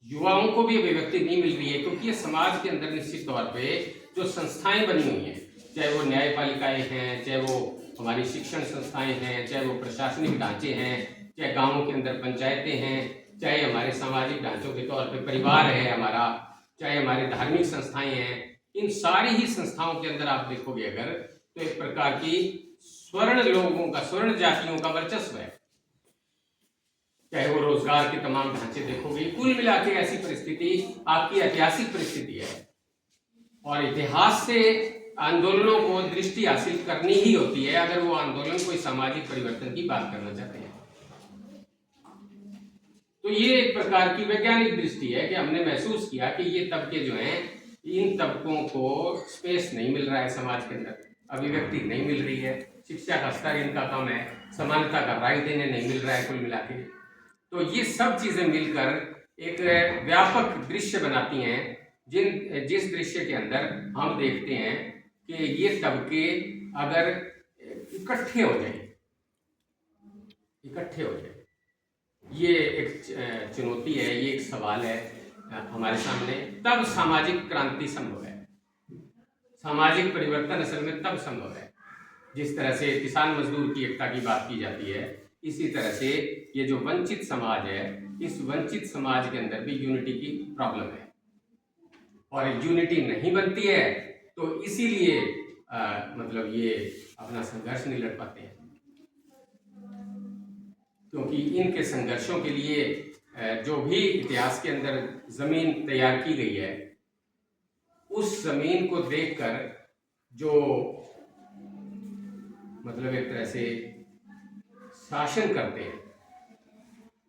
युवाओं को भी अभिव्यक्ति नहीं मिल रही है, क्योंकि ये समाज के अंदर निश्चित तौर पे जो संस्थाएं बनी हुई हैं, चाहे वो न्यायपालिकाएं हैं, चाहे वो हमारी शिक्षण संस्थाएं हैं, चाहे वो प्रशासनिक ढांचे हैं, चाहे गाँवों के अंदर पंचायतें हैं, चाहे हमारे सामाजिक ढांचों के तौर पर परिवार है हमारा, चाहे हमारी धार्मिक संस्थाएं हैं, इन सारी ही संस्थाओं के अंदर आप देखोगे अगर, तो एक प्रकार की स्वर्ण लोगों का, स्वर्ण जातियों का वर्चस्व है। चाहे वो रोजगार के तमाम ढांचे देखोगे, कुल मिला के ऐसी परिस्थिति आपकी ऐतिहासिक परिस्थिति है। और इतिहास से आंदोलनों को दृष्टि हासिल करनी ही होती है अगर वो आंदोलन कोई सामाजिक परिवर्तन की बात करना चाहते हैं। तो ये एक प्रकार की वैज्ञानिक दृष्टि है कि हमने महसूस किया कि ये तबके जो हैं, इन तबकों को स्पेस नहीं मिल रहा है समाज के अंदर, अभिव्यक्ति नहीं मिल रही है, शिक्षा का स्तर इनका कम है, समानता का राइट इन्हें नहीं मिल रहा है कुल मिला के। तो ये सब चीजें मिलकर एक व्यापक दृश्य बनाती हैं, जिस दृश्य के अंदर हम देखते हैं कि ये तबके अगर इकट्ठे हो जाए, ये एक चुनौती है, ये एक सवाल है हमारे सामने, तब सामाजिक क्रांति संभव है, सामाजिक परिवर्तन असल में तब संभव है। जिस तरह से किसान मजदूर की एकता की बात की जाती है, इसी तरह से ये जो वंचित समाज है, इस वंचित समाज के अंदर भी यूनिटी की प्रॉब्लम है, और यूनिटी नहीं बनती है तो इसीलिए मतलब ये अपना संघर्ष नहीं लड़ पाते हैं, क्योंकि इनके संघर्षों के लिए जो भी इतिहास के अंदर जमीन तैयार की गई है, उस जमीन को देखकर जो मतलब एक तरह से शासन करते हैं,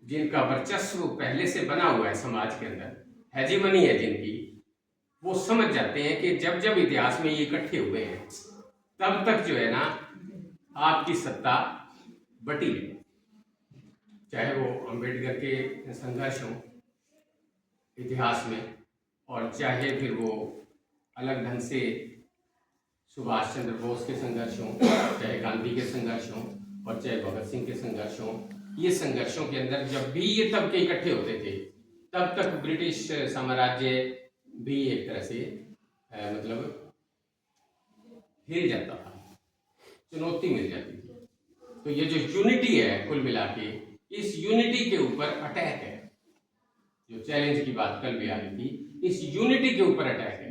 जिनका वर्चस्व पहले से बना हुआ है समाज के अंदर, हेजीमनी है जिनकी, वो समझ जाते हैं कि जब जब इतिहास में ये इकट्ठे हुए हैं तब तक जो है ना आपकी सत्ता बटी है। चाहे वो अंबेडकर के संघर्ष हो इतिहास में, और चाहे फिर वो अलग ढंग से सुभाष चंद्र बोस के संघर्ष हों, चाहे गांधी के संघर्ष हों, और चाहे भगत सिंह के संघर्ष हों, ये संघर्षों के अंदर जब भी ये तबके इकट्ठे होते थे तब तक ब्रिटिश साम्राज्य भी एक तरह से मतलब हिल जाता था, चुनौती मिल जाती थी। तो ये जो यूनिटी है कुल मिला के, इस यूनिटी के ऊपर अटैक है, जो चैलेंज की बात कल भी आ रही थी, इस यूनिटी के ऊपर अटैक है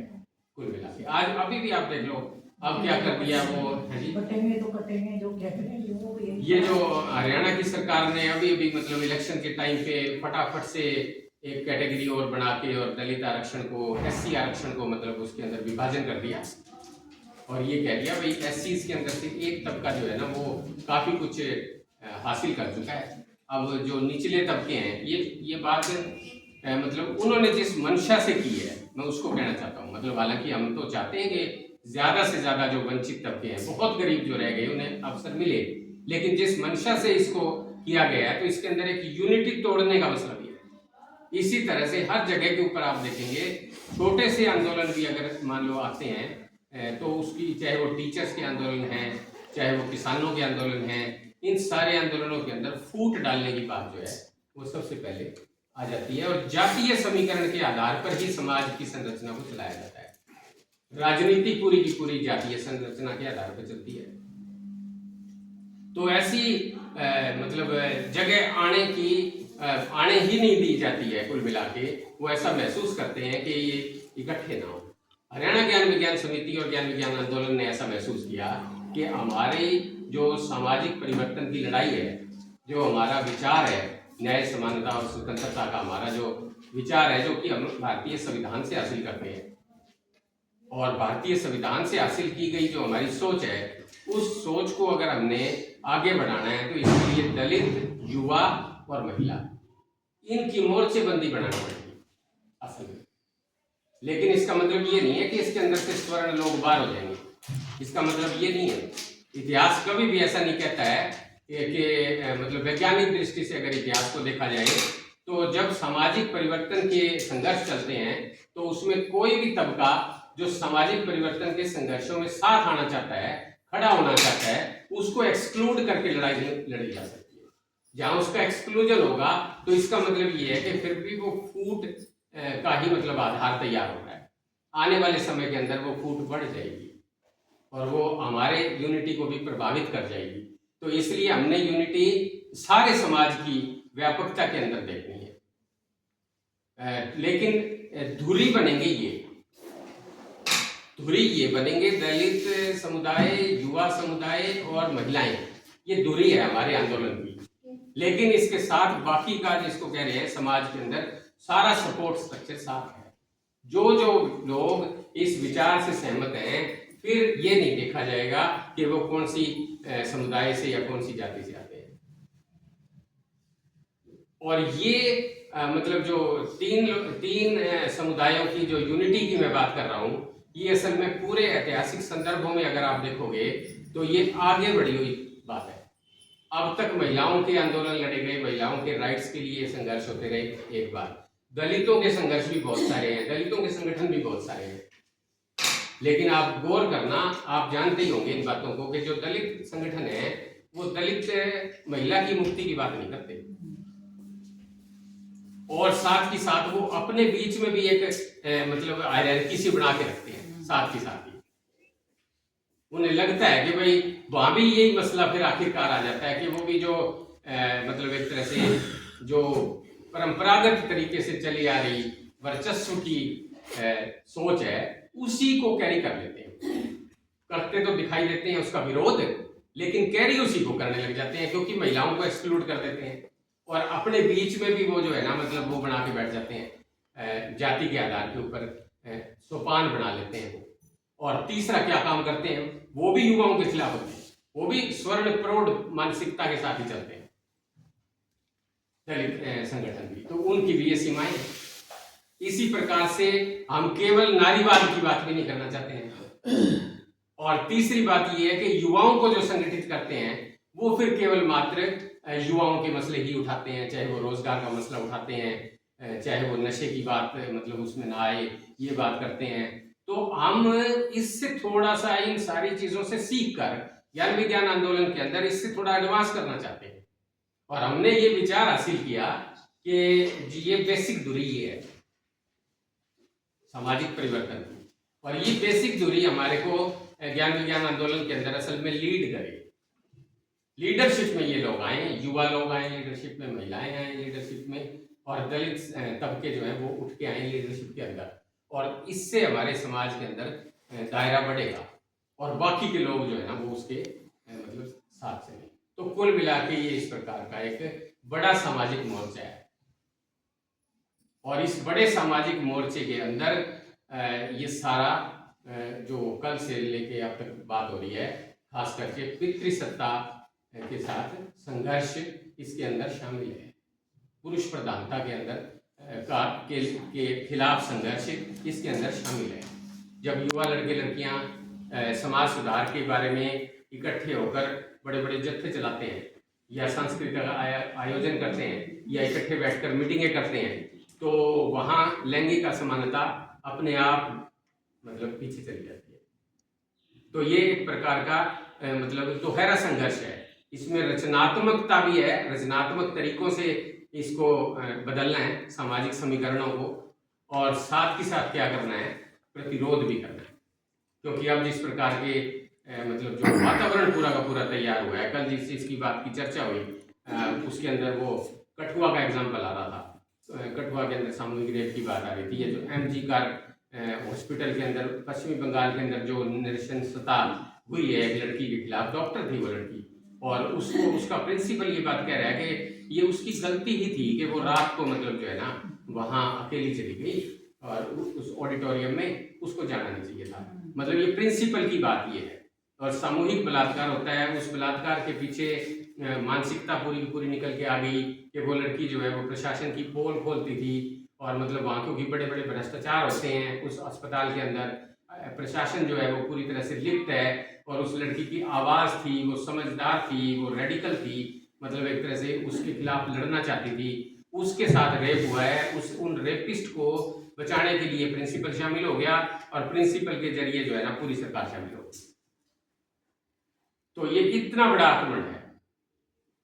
कुल मिला के। आज अभी भी आप देख लो, अब क्या कर दिया वो कटेंगे तो कटेंगे, जो क्या करेंगे वो भी। ये जो हरियाणा की सरकार ने अभी अभी मतलब इलेक्शन के टाइम पे फटाफट से एक कैटेगरी और बना के, और दलित आरक्षण को, एससी आरक्षण को मतलब उसके अंदर विभाजन कर दिया, और ये कह दिया भाई एससी के अंदर से एक तबका जो है ना वो काफी कुछ हासिल कर चुका है, अब जो निचले तबके हैं, ये बात मतलब उन्होंने जिस मंशा से की है, मैं उसको कहना चाहता हूँ। मतलब हालांकि हम तो चाहते हैं कि ज्यादा से ज्यादा जो वंचित तबके हैं, बहुत गरीब जो रह गए, उन्हें अवसर मिले, लेकिन जिस मंशा से इसको किया गया है, तो इसके अंदर एक यूनिटी तोड़ने का मसला भी है। इसी तरह से हर जगह के ऊपर आप देखेंगे, छोटे से आंदोलन भी अगर मान लो आते हैं, तो उसकी, चाहे वो टीचर्स के आंदोलन हैं, चाहे वो किसानों के आंदोलन हैं, इन सारे आंदोलनों के अंदर फूट डालने की बात जो है वो सबसे पहले आ जाती है, और जातीय समीकरण के आधार पर ही समाज की संरचना को चलाया जाता है। राजनीति पूरी की पूरी जातीय संरचना के आधार पर चलती है। तो ऐसी मतलब जगह आने ही नहीं दी जाती है कुल मिला के, वो ऐसा महसूस करते हैं कि ये इकट्ठे ना हो। हरियाणा ज्ञान विज्ञान समिति और ज्ञान विज्ञान आंदोलन ने ऐसा महसूस किया कि हमारी जो सामाजिक परिवर्तन की लड़ाई है, जो हमारा विचार है न्याय, समानता और स्वतंत्रता का, हमारा जो विचार है, जो कि हम भारतीय संविधान से हासिल करते हैं, और भारतीय संविधान से हासिल की गई जो हमारी सोच है, उस सोच को अगर हमने आगे बढ़ाना है तो इसके लिए दलित, युवा और महिला, इनकी मोर्चेबंदी बनानी पड़ेगी असल में। लेकिन इसका मतलब ये नहीं है कि इसके अंदर से स्वर्ण लोग बाहर हो जाएंगे, इसका मतलब ये नहीं है। इतिहास कभी भी ऐसा नहीं कहता है कि मतलब वैज्ञानिक दृष्टि से अगर इतिहास को देखा जाए, तो जब सामाजिक परिवर्तन के संघर्ष चलते हैं तो उसमें कोई भी तबका जो सामाजिक परिवर्तन के संघर्षों में साथ आना चाहता है, खड़ा होना चाहता है उसको एक्सक्लूड करके लड़ाई लड़ी जा सकती है। जहां उसका एक्सक्लूजन होगा तो इसका मतलब ये है कि फिर भी वो फूट का ही मतलब आधार तैयार हो रहा है। आने वाले समय के अंदर वो फूट बढ़ जाएगी और वो हमारे यूनिटी को भी प्रभावित कर जाएगी। तो इसलिए हमने यूनिटी सारे समाज की व्यापकता के अंदर देखनी है। लेकिन धुरी बनेंगे ये बनेंगे दलित समुदाय, युवा समुदाय और महिलाएं, ये धुरी है हमारे आंदोलन की। लेकिन इसके साथ बाकी का जिसको कह रहे हैं समाज के अंदर सारा सपोर्ट स्ट्रक्चर साथ है। जो लोग इस विचार से सहमत हैं, फिर ये नहीं देखा जाएगा कि वो कौन सी समुदाय से या कौन सी जाति से आते हैं। और ये मतलब जो तीन समुदायों की जो यूनिटी की मैं बात कर रहा हूँ, ये असल में पूरे ऐतिहासिक संदर्भों में अगर आप देखोगे तो ये आगे बढ़ी हुई बात है। अब तक महिलाओं के आंदोलन लड़े गए, महिलाओं के राइट्स के लिए संघर्ष होते रहे, एक बात। दलितों के संघर्ष भी बहुत सारे हैं, दलितों के संगठन भी बहुत सारे हैं। लेकिन आप गौर करना, आप जानते ही होंगे इन बातों को कि जो दलित संगठन है वो दलित महिला की मुक्ति की बात नहीं करते, और साथ ही साथ वो अपने बीच में भी एक मतलब हायरार्की सी बना के रखते हैं। साथ ही उन्हें लगता है कि भाई वहां भी यही मसला फिर आखिरकार आ जाता है कि वो भी जो मतलब एक तरह से जो परंपरागत तरीके से चली आ रही वर्चस्व की सोच है उसी को कैरी कर लेते हैं। करते तो दिखाई देते हैं उसका विरोध, लेकिन कैरी उसी को करने लग जाते हैं, क्योंकि महिलाओं को एक्सक्लूड कर देते हैं और अपने बीच में भी वो जो है ना मतलब वो बना के बैठ जाते हैं, जाति के आधार के ऊपर सोपान बना लेते हैं। और तीसरा क्या काम करते हैं, वो भी युवाओं के खिलाफ होते हैं, वो भी स्वर्ण प्रौढ़ मानसिकता के साथ ही चलते हैं दलित संगठन भी, तो उनकी भी ये सीमाएं हैं। इसी प्रकार से हम केवल नारीवाद की बात भी नहीं करना चाहते हैं। और तीसरी बात ये है कि युवाओं को जो संगठित करते हैं वो फिर केवल मात्र युवाओं के मसले ही उठाते हैं, चाहे वो रोजगार का मसला उठाते हैं, चाहे वो नशे की बात मतलब उसमें ना आए ये बात करते हैं। तो हम इससे थोड़ा सा इन सारी चीजों से सीख कर ज्ञान विज्ञान आंदोलन के अंदर इससे थोड़ा एडवांस करना चाहते हैं। और हमने ये विचार हासिल किया कि ये बेसिक दूरी है सामाजिक परिवर्तन की, और ये बेसिक दूरी हमारे को ज्ञान विज्ञान आंदोलन के अंदर असल में लीड करे। लीडरशिप में ये लोग आए, युवा लोग आए लीडरशिप में, महिलाएं आए लीडरशिप में, और दलित तबके जो है वो उठ के आए लीडरशिप के अंदर। और इससे हमारे समाज के अंदर दायरा बढ़ेगा और बाकी के लोग जो है ना वो उसके मतलब साथ चले। तो कुल मिला के ये इस प्रकार का एक बड़ा सामाजिक मोर्चा है, और इस बड़े सामाजिक मोर्चे के अंदर ये सारा जो कल से लेके अब तक बात हो रही है, खास करके पितृसत्ता के साथ संघर्ष इसके अंदर शामिल है। पुरुष प्रधानता के अंदर के खिलाफ संघर्ष इसके अंदर शामिल है। जब युवा लड़के लड़कियां समाज सुधार के बारे में इकट्ठे होकर बड़े बड़े जत्थे चलाते हैं या सांस्कृतिक आयोजन करते हैं या इकट्ठे बैठकर मीटिंगें करते हैं, तो वहाँ लैंगिक असमानता अपने आप मतलब पीछे चली जाती है। तो ये एक प्रकार का मतलब दोहरा संघर्ष है। इसमें रचनात्मकता भी है, रचनात्मक तरीकों से इसको बदलना है सामाजिक समीकरणों को, और साथ ही साथ क्या करना है, प्रतिरोध भी करना है। क्योंकि अब जिस प्रकार के मतलब जो वातावरण पूरा का पूरा तैयार हुआ है, कल जिस चीज़ की बात की चर्चा हुई उसके अंदर वो कठुआ का एग्जाम्पल आ रहा था। कठुआ के अंदर सामूहिक रेप की बात आ रही थी। ये जो MG कार हॉस्पिटल के अंदर पश्चिमी बंगाल के अंदर जो नृशंसता हुई है एक लड़की के खिलाफ, डॉक्टर थी वो लड़की, और उसको उसका प्रिंसिपल ये बात कह रहा है कि ये उसकी गलती ही थी कि वो रात को मतलब जो है ना वहाँ अकेली चली गई और उस ऑडिटोरियम में उसको जाना नहीं चाहिए था। मतलब ये प्रिंसिपल की बात ये है। और सामूहिक बलात्कार होता है, उस बलात्कार के पीछे मानसिकता पूरी की पूरी निकल के आ गई कि वो लड़की जो है वो प्रशासन की पोल खोलती थी, और मतलब वहाँ क्योंकि बड़े बड़े भ्रष्टाचार होते हैं उस अस्पताल के अंदर, प्रशासन जो है वो पूरी तरह से लिप्त है, और उस लड़की की आवाज़ थी, वो समझदार थी, वो रेडिकल थी, मतलब एक तरह से उसके खिलाफ लड़ना चाहती थी, उसके साथ रेप हुआ है। उन रेपिस्ट को बचाने के लिए प्रिंसिपल शामिल हो गया, और प्रिंसिपल के जरिए जो है ना पूरी सरकार शामिल हो गई। तो ये इतना बड़ा आक्रमण है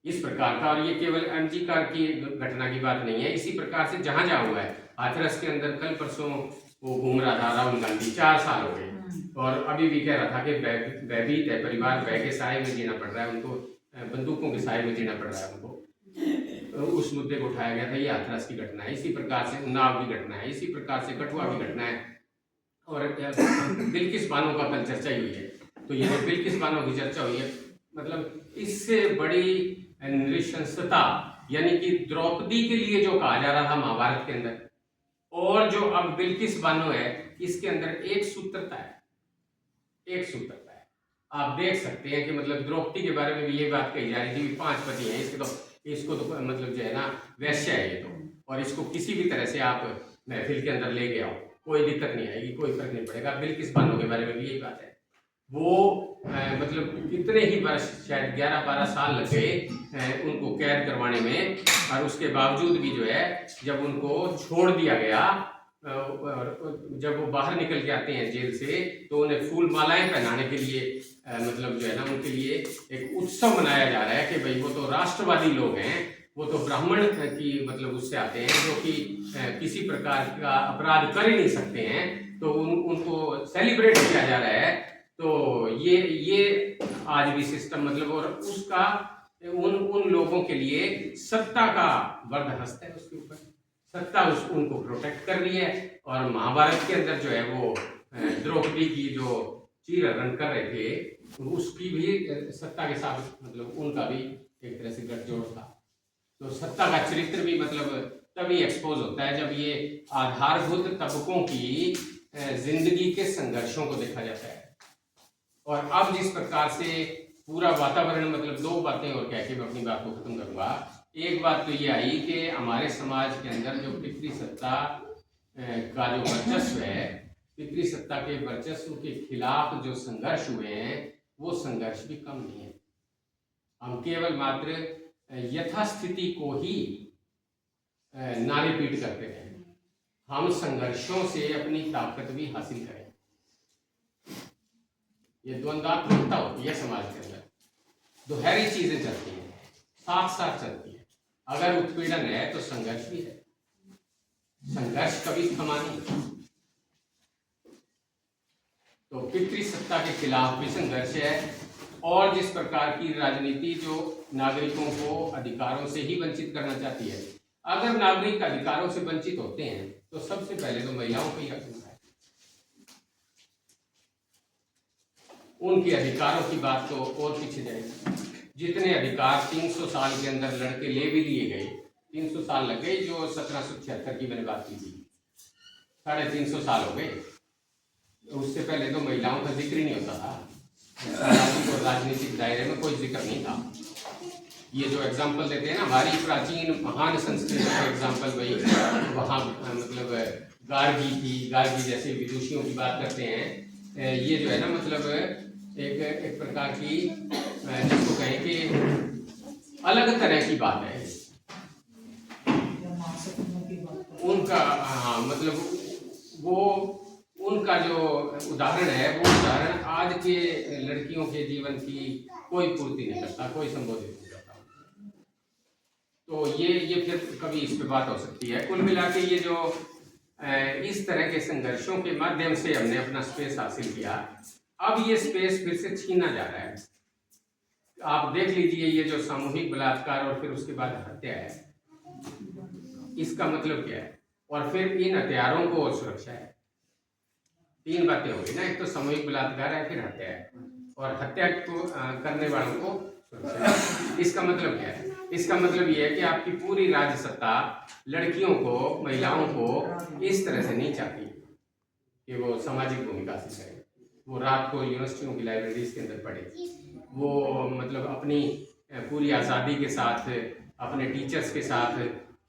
इस प्रकार का। और ये केवल एमजी कार की घटना की बात नहीं है, इसी प्रकार से जहां जहां हुआ है। हाथरस के अंदर कल परसों वो घूम रहा था राहुल गांधी, 4 साल हो गए, और अभी भी कह रहा था कि भयभीत है परिवार, भय के साए में जीना पड़ रहा है उनको, बंदूकों के साए में जीना पड़ रहा है उनको। तो उस मुद्दे को उठाया गया था। ये हाथरस की घटना है, इसी प्रकार से उन्नाव की घटना है, इसी प्रकार से कठुआ की घटना है। और बिल्किस बानो का कल चर्चा ही हुई है। तो ये जो बिल्किस बानो की चर्चा हुई है, मतलब इससे बड़ी नृशंसता, यानी कि द्रौपदी के लिए जो कहा जा रहा था महाभारत के अंदर, और जो अब बिल्किस बानो है, इसके अंदर एक सूत्रता है, एक सूत्रता है। आप देख सकते हैं कि मतलब द्रौपदी के बारे में भी ये बात कही जा रही थी कि 5 पति हैं, इसको तो मतलब जो है ना वैश्य है ये तो, और इसको किसी भी तरह से आप महफिल के अंदर ले गए आओ, कोई दिक्कत नहीं आएगी, कोई फर्क नहीं पड़ेगा। बिल्किस बानो के बारे में भी यही बात है। वो मतलब कितने ही वर्ष, शायद 11-12 साल लग गए उनको कैद करवाने में, और उसके बावजूद भी जो है जब उनको छोड़ दिया गया, जब वो बाहर निकल के आते हैं जेल से, तो उन्हें फूल मालाएं पहनाने के लिए मतलब जो है ना उनके लिए एक उत्सव मनाया जा रहा है कि भाई वो तो राष्ट्रवादी लोग हैं, वो तो ब्राह्मण की मतलब उससे आते हैं, जो कि किसी प्रकार का अपराध कर ही नहीं सकते हैं, तो उनको सेलिब्रेट किया जा रहा है। तो ये आज भी सिस्टम मतलब, और उसका उन लोगों के लिए सत्ता का वरदहस्त है, उसके ऊपर सत्ता उनको प्रोटेक्ट कर रही है। और महाभारत के अंदर जो है वो द्रौपदी की जो चीर हरण कर रहे थे, उसकी भी सत्ता के साथ मतलब उनका भी एक तरह से गठजोड़ था। तो सत्ता का चरित्र भी मतलब तभी एक्सपोज होता है जब ये आधारभूत तबकों की जिंदगी के संघर्षों को देखा जाता है। और अब जिस प्रकार से पूरा वातावरण, मतलब 2 बातें और कह के मैं अपनी बात को खत्म करूंगा। एक बात तो ये आई कि हमारे समाज के अंदर जो पितृसत्ता का जो वर्चस्व है, पितृसत्ता के वर्चस्व के खिलाफ जो संघर्ष हुए हैं, वो संघर्ष भी कम नहीं है। हम केवल मात्र यथास्थिति को ही नारी पीट करते हैं, हम संघर्षों से अपनी ताकत भी हासिल करें। ये द्वंद्वात्मकता होती है समाज के अंदर, दोहरी चीजें चलती हैं, साथ साथ चलती है। अगर उत्पीड़न है तो संघर्ष भी है, संघर्ष कभी थमा नहीं। तो पितृसत्ता के खिलाफ भी संघर्ष है। और जिस प्रकार की राजनीति जो नागरिकों को अधिकारों से ही वंचित करना चाहती है, अगर नागरिक अधिकारों से वंचित होते हैं तो सबसे पहले तो महिलाओं को ही रखना है। उनके अधिकारों की बात तो और पीछे जाएगी। जितने अधिकार 300 साल के अंदर लड़के ले भी लिए गए, 300 साल लग गए, जो 1776 की मैंने बात की थी, 350 साल हो गए। उससे पहले तो महिलाओं का जिक्र ही नहीं होता था, सामाजिक और राजनीतिक दायरे में कोई जिक्र नहीं था। ये जो एग्जाम्पल देते हैं ना हमारी प्राचीन महान संस्कृति का एग्जाम्पल, भाई वहाँ मतलब गार्गी थी, गार्गी जैसे विदुषियों की बात करते हैं। ये जो है ना मतलब एक प्रकार की जिसको कहें कि अलग तरह की बात है उनका। हाँ मतलब वो उनका जो उदाहरण है, वो उदाहरण आज के लड़कियों के जीवन की कोई पूर्ति नहीं करता, कोई संबोधित नहीं करता। तो ये फिर कभी इस पे बात हो सकती है। कुल मिला के ये जो इस तरह के संघर्षों के माध्यम से हमने अपना स्पेस हासिल किया, अब ये स्पेस फिर से छीना जा रहा है। आप देख लीजिए, ये जो सामूहिक बलात्कार और फिर उसके बाद हत्या है, इसका मतलब क्या है? और फिर इन हत्यारों को सुरक्षा है। 3 बातें हो गई ना, एक तो सामूहिक बलात्कार है, फिर हत्या है, और हत्या को करने वालों को सुरक्षा है। इसका मतलब क्या है? इसका मतलब ये है कि आपकी पूरी राज्य सत्ता लड़कियों को, महिलाओं को इस तरह से नहीं चाहती कि वो सामाजिक भूमिका हासिल करें, वो रात को यूनिवर्सिटियों की लाइब्रेरीज के अंदर पढ़े, वो मतलब अपनी पूरी आज़ादी के साथ अपने टीचर्स के साथ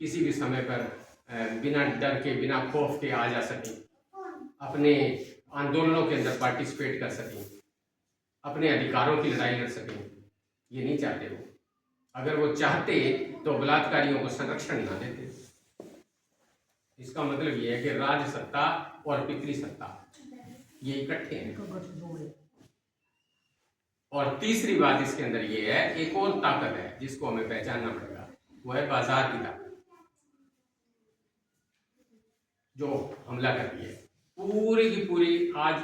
किसी भी समय पर बिना डर के, बिना खौफ के आ जा सकें, अपने आंदोलनों के अंदर पार्टिसिपेट कर सकें, अपने अधिकारों की लड़ाई लड़ सकें। ये नहीं चाहते वो। अगर वो चाहते तो बलात्कारियों को संरक्षण ना देते। इसका मतलब ये है कि राज सत्ता और पितृसत्ता ये इकट्ठे हैं। और तीसरी बात इसके अंदर ये है, एक और ताकत है जिसको हमें पहचानना पड़ेगा, वो है बाजार की ताकत, जो हमला करती है पूरी की पूरी। आज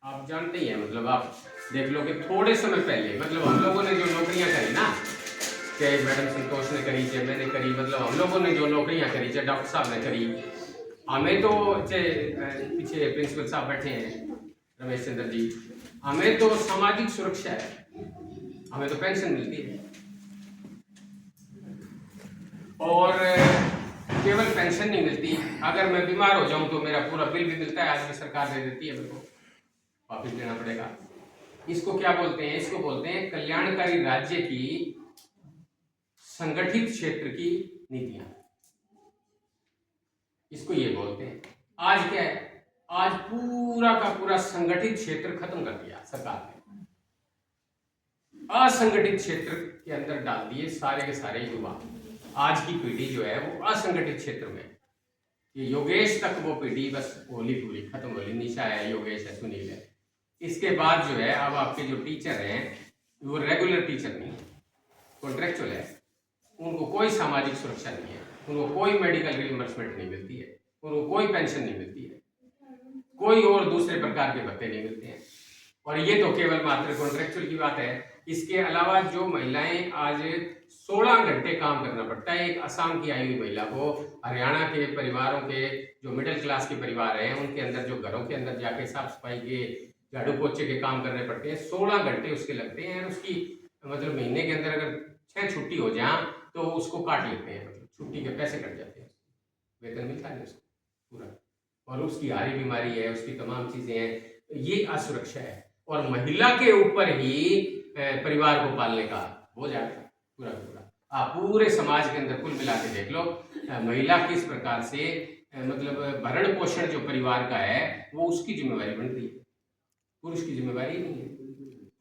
आप जानते ही हैं, मतलब आप देख लो कि थोड़े समय पहले मतलब हम लोगों ने जो नौकरियां करी ना, चाहे मैडम संतोष ने करी, चाहे मैंने करी, मतलब हम लोगों ने जो नौकरियां करी, चाहे डॉक्टर साहब ने करी, हमें तो, चाहे पीछे प्रिंसिपल साहब बैठे हैं रमेश चंद्र जी, हमें तो सामाजिक सुरक्षा है, हमें तो पेंशन मिलती है। और केवल पेंशन नहीं मिलती, अगर मैं बीमार हो जाऊं तो मेरा पूरा बिल भी मिलता है, आज भी सरकार दे देती है, मेरे को वापिस देना पड़ेगा। इसको क्या बोलते हैं? इसको बोलते हैं कल्याणकारी राज्य की संगठित क्षेत्र की नीतियां, इसको ये बोलते हैं। आज क्या है? आज पूरा का पूरा संगठित क्षेत्र खत्म कर दिया सरकार ने, असंगठित क्षेत्र के अंदर डाल दिए सारे के सारे युवा। आज की पीढ़ी जो है वो असंगठित क्षेत्र में, ये योगेश तक वो पीढ़ी बस होली पूरी खत्म होली, निशा है, योगेश है, सुनील है। इसके बाद जो है अब आपके जो टीचर हैं वो रेगुलर टीचर नहीं है, कॉन्ट्रेक्चुअल है, उनको कोई सामाजिक सुरक्षा नहीं है, उनको कोई मेडिकल रिइंबर्समेंट नहीं मिलती है, उनको कोई पेंशन नहीं मिलती है, कोई और दूसरे प्रकार के भत्ते नहीं मिलते हैं। और ये तो केवल मात्र कॉन्ट्रेक्चुअल की बात है। इसके अलावा जो महिलाएं आज 16 घंटे काम करना पड़ता है, एक असम की आई हुई महिला को, हरियाणा के परिवारों के जो मिडिल क्लास के परिवार हैं उनके अंदर जो घरों के अंदर जाके साफ सफाई के, झाड़ू पोछे के काम करने पड़ते हैं, 16 घंटे उसके लगते हैं। उसकी मतलब महीने के अंदर अगर 6 छुट्टी हो जाए तो उसको काट लेते हैं, मतलब छुट्टी के पैसे कट जाते हैं, वेतन मिलता है उसको पूरा, और उसकी हारी बीमारी है, उसकी तमाम चीजें हैं, ये असुरक्षा है। और महिला के ऊपर ही परिवार को पालने का बोझ आता है पूरा पूरा। आप पूरे समाज के अंदर कुल मिला के देख लो, महिला किस प्रकार से मतलब भरण पोषण जो परिवार का है वो उसकी जिम्मेवारी बन रही है, पुरुष की जिम्मेवारी नहीं है।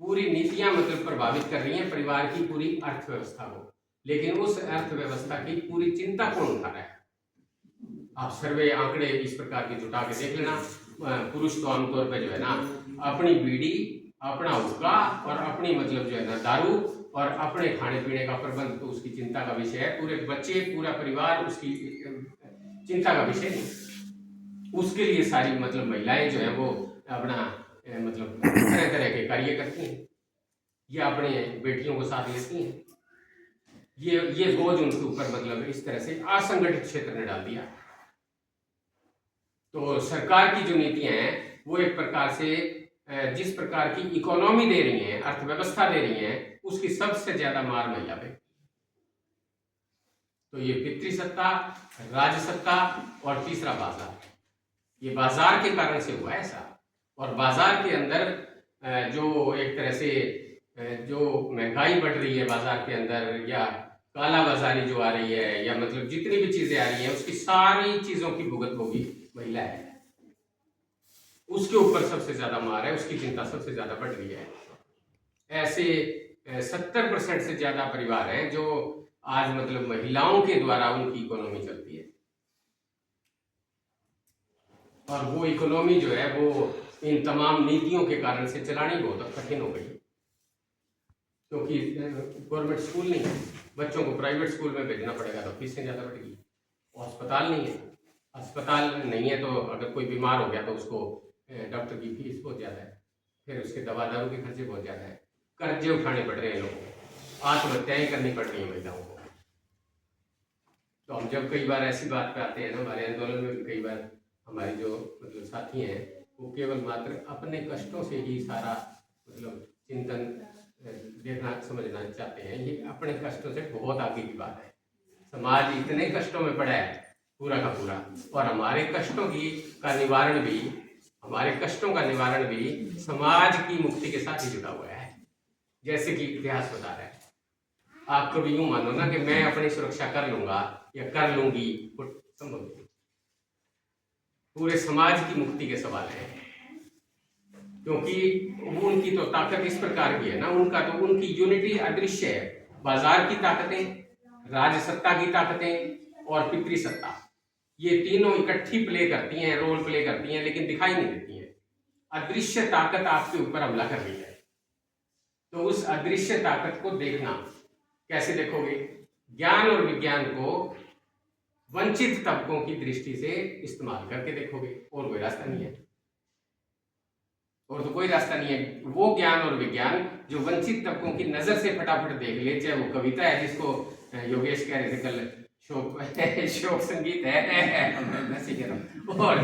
पूरी नीतियां मतलब प्रभावित कर रही हैं परिवार की पूरी अर्थव्यवस्था को, लेकिन उस अर्थव्यवस्था की पूरी चिंता कौन उठा रहा है? आप सर्वे आंकड़े इस प्रकार के जुटा के देख लेना, पुरुष तो आमतौर पर जो है ना अपनी बीड़ी, अपना हुक्का और अपनी मतलब जो है ना दारू और अपने खाने पीने का प्रबंध तो उसकी चिंता का विषय है, पूरे बच्चे पूरा परिवार उसकी चिंता का विषय नहीं। उसके लिए सारी मतलब महिलाएं जो है वो अपना मतलब तरह तरह के कार्य करती हैं, ये अपने बेटियों को साथ लेती हैं, ये बोझ उनके ऊपर मतलब इस तरह से असंगठित क्षेत्र ने डाल दिया। तो सरकार की जो नीतियां हैं वो एक प्रकार से जिस प्रकार की इकोनॉमी दे रही हैं, अर्थव्यवस्था दे रही हैं, उसकी सबसे ज्यादा मार महिला पे। तो ये पितृसत्ता, राजसत्ता और तीसरा बाजार, ये बाजार के कारण से हुआ ऐसा। और बाजार के अंदर जो एक तरह से जो महंगाई बढ़ रही है बाजार के अंदर, या काला बाजारी जो आ रही है, या मतलब जितनी भी चीजें आ रही हैं उसकी सारी चीजों की भुगत होगी महिला है, उसके ऊपर सबसे ज्यादा मार है, उसकी चिंता सबसे ज्यादा बढ़ रही है। ऐसे 70% से ज्यादा परिवार हैं जो आज मतलब महिलाओं के द्वारा उनकी इकोनॉमी चलती है, और वो इकोनॉमी जो है वो इन तमाम नीतियों के कारण से चलानी बहुत कठिन हो गई, क्योंकि गवर्नमेंट स्कूल नहीं है, बच्चों को प्राइवेट स्कूल में भेजना पड़ेगा तो फीसें ज़्यादा बढ़ेगी, अस्पताल नहीं है, अस्पताल नहीं है तो अगर कोई बीमार हो गया तो उसको डॉक्टर की फीस बहुत ज़्यादा है, फिर उसके दवा दारू के खर्चे बहुत ज़्यादा है, कर्जे उठाने पड़ रहे हैं लोगों को, आत्महत्याएं करनी पड़ रही हैं महिलाओं को। तो हम जब कई बार ऐसी बात पे आते हैं ना, हमारे आंदोलन में भी कई बार हमारे जो मतलब साथी हैं वो केवल मात्र अपने कष्टों से ही सारा मतलब चिंतन देखना समझना चाहते हैं। ये अपने कष्टों से बहुत आगे की बात है। समाज इतने कष्टों में पड़ा है पूरा का पूरा, और हमारे कष्टों की का निवारण भी, हमारे कष्टों का निवारण भी समाज की मुक्ति के साथ ही जुड़ा हुआ है, जैसे कि इतिहास बता रहा है। आप कभी यूं मानो ना कि मैं अपनी सुरक्षा कर लूंगा या कर लूंगी, वो संभव नहीं। पूरे समाज की मुक्ति के सवाल है, क्योंकि वो उनकी तो ताकत इस प्रकार की है ना, उनका तो उनकी यूनिटी अदृश्य है। बाजार की ताकतें, राजसत्ता की ताकतें और पितृसत्ता, ये तीनों इकट्ठी प्ले करती हैं, रोल प्ले करती हैं, लेकिन दिखाई नहीं देती हैं। अदृश्य ताकत आपके ऊपर हमला कर रही है, तो उस अदृश्य ताकत को देखना। कैसे देखोगे? ज्ञान और विज्ञान को वंचित तबकों की दृष्टि से इस्तेमाल करके देखोगे, और कोई रास्ता नहीं है। और तो कोई रास्ता नहीं है। वो ज्ञान और विज्ञान जो वंचित तबकों की नजर से फटाफट देख ले, चाहे वो कविता है जिसको योगेश कह रहे थे कल, शोक संगीत है, और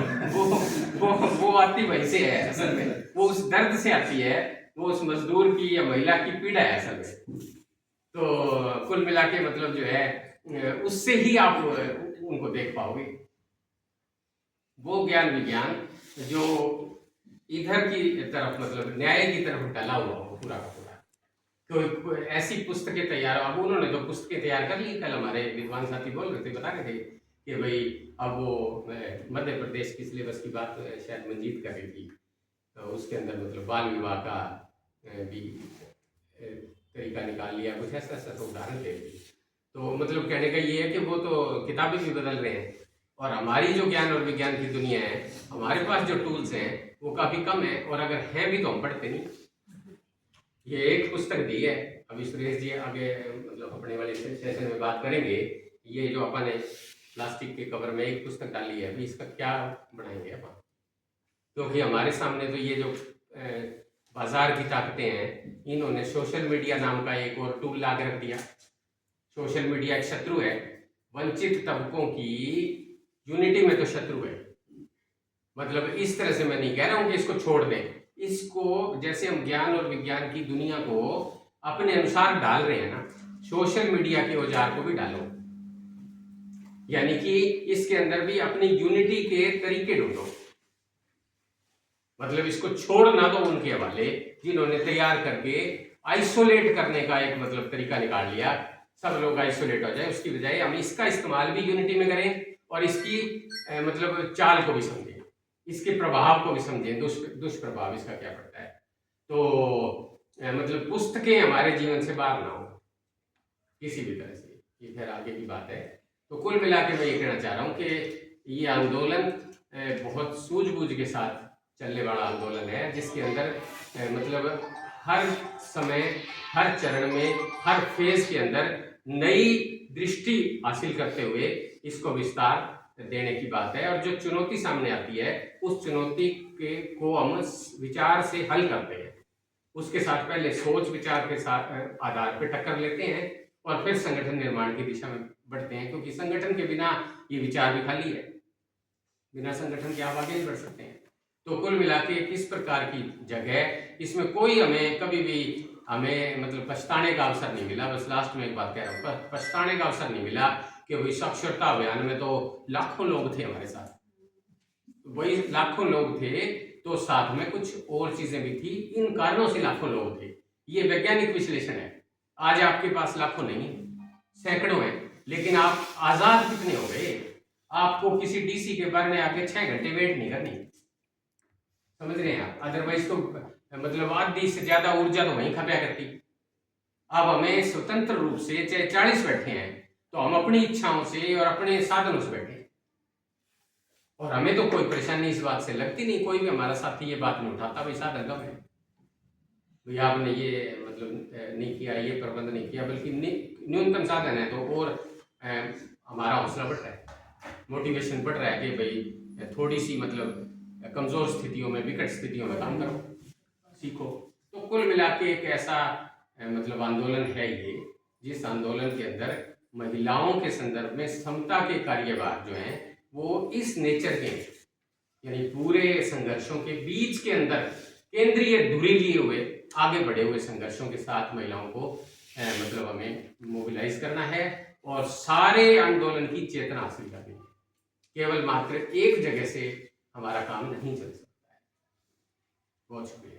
वो आती वहीं से है असल में, वो उस दर्द से आती है, वो उस मजदूर की या महिला की पीड़ा है असल में। तो कुल मिला के मतलब जो है उससे ही आप उनको देख पाओगे। वो ज्ञान विज्ञान जो इधर की तरफ मतलब न्याय की तरफ डला हुआ हो पूरा का पूरा। तो ऐसी पुस्तकें तैयार, अब उन्होंने तो पुस्तकें तैयार कर ली। कल हमारे विद्वान साथी बोल रहे थे, बता रहे थे कि भाई अब वो मध्य प्रदेश की सिलेबस की बात शायद मंजीत कर रही थी, तो उसके अंदर मतलब बाल विवाह का भी तरीका निकाल लिया, कुछ ऐसा ऐसा तो उदाहरण दे दी। तो मतलब कहने का ये है कि वो तो किताबें भी बदल रहे हैं, और हमारी जो ज्ञान और विज्ञान की दुनिया है, हमारे पास जो टूल्स हैं वो काफ़ी कम है, और अगर हैं भी तो हम पढ़ते नहीं। ये एक पुस्तक दी है, अभी सुरेश जी आगे मतलब अपने वाले सेशन में बात करेंगे। ये जो अपन ने प्लास्टिक के कवर में एक पुस्तक डाली है, अभी इसका क्या बनाएंगे अपन? क्योंकि हमारे सामने तो ये जो बाजार की ताकतें हैं, इन्होंने सोशल मीडिया नाम का एक और टूल ला के रख दिया। सोशल मीडिया एक शत्रु है, वंचित तबकों की यूनिटी में तो शत्रु है। मतलब इस तरह से मैं नहीं कह रहा हूं कि इसको छोड़ दें, इसको जैसे हम ज्ञान और विज्ञान की दुनिया को अपने अनुसार डाल रहे हैं ना, सोशल मीडिया के औजार को भी डालो। यानी कि इसके अंदर भी अपनी यूनिटी के तरीके ढूंढो। मतलब इसको छोड़ ना दो उनके हवाले जिन्होंने तैयार करके आइसोलेट करने का एक मतलब तरीका निकाल लिया, सब लोग आइसोलेट हो जाए। उसकी बजाय हम इसका इस्तेमाल भी यूनिटी में करें, और इसकी मतलब चाल को भी समझें, इसके प्रभाव को भी समझें, दुष्प्रभाव इसका क्या पड़ता है। तो मतलब पुस्तकें हमारे जीवन से बाहर ना हो किसी भी तरह से, ये खैर आगे की बात है। तो कुल मिला के मैं ये कहना चाह रहा हूँ कि ये आंदोलन बहुत सूझबूझ के साथ चलने वाला आंदोलन है, जिसके अंदर मतलब हर समय, हर चरण में, हर फेज के अंदर नई दृष्टि हासिल करते हुए इसको विस्तार देने की बात है। और जो चुनौती सामने आती है, उस चुनौती के को हम विचार से हल करते हैं। उसके साथ पहले सोच विचार के साथ आधार पर टक्कर लेते हैं, और फिर संगठन निर्माण की दिशा में बढ़ते हैं, क्योंकि संगठन के बिना ये विचार भी खाली है। बिना संगठन के आप आगे नहीं बढ़ सकते हैं। तो कुल मिला के किस प्रकार की जगह, इसमें कोई हमें कभी भी हमें मतलब पछताने का अवसर नहीं मिला। बस लास्ट में एक बात कह रहा हूँ, पछताने का अवसर नहीं मिला कि वही साक्षरता अभियान में तो लाखों लोग थे हमारे साथ, वही लाखों लोग थे, तो साथ में कुछ और चीजें भी थी, इन कारणों से लाखों लोग थे। ये वैज्ञानिक विश्लेषण है। आज आपके पास लाखों नहीं, सैकड़ों हैं, लेकिन आप आजाद कितने हो गए? आपको किसी डीसी के बारे आके 6 घंटे वेट नहीं करनी, समझ रहे हैं आप? अदरवाइज तो मतलब आधी से ज्यादा ऊर्जा तो वहीं खपा करती। अब हमें स्वतंत्र रूप से, चाहे 40 बैठे हैं, तो हम अपनी इच्छाओं से और अपने साधनों से बैठे, और हमें तो कोई परेशानी इस बात से लगती नहीं। कोई भी हमारा साथी ये बात नहीं उठाता भाई साधन कम है, भाई आपने ये मतलब नहीं किया, ये प्रबंध नहीं किया, बल्कि न्यूनतम साधन है तो और हमारा हौसला बढ़ रहा है, मोटिवेशन बढ़ रहा है कि भाई थोड़ी सी मतलब कमजोर स्थितियों में, विकट स्थितियों में काम करो, सीखो। तो कुल मिला के एक ऐसा मतलब आंदोलन है ये, जिस आंदोलन के अंदर महिलाओं के संदर्भ में समता के कार्यभार जो हैं वो इस नेचर के, यानी पूरे संघर्षों के बीच के अंदर केंद्रीय धुरी लिए हुए आगे बढ़े हुए संघर्षों के साथ महिलाओं को मतलब हमें मोबिलाइज करना है, और सारे आंदोलन की चेतना हासिल करनी है। केवल मात्र एक जगह से हमारा काम नहीं चल सकता है। बहुत शुक्रिया।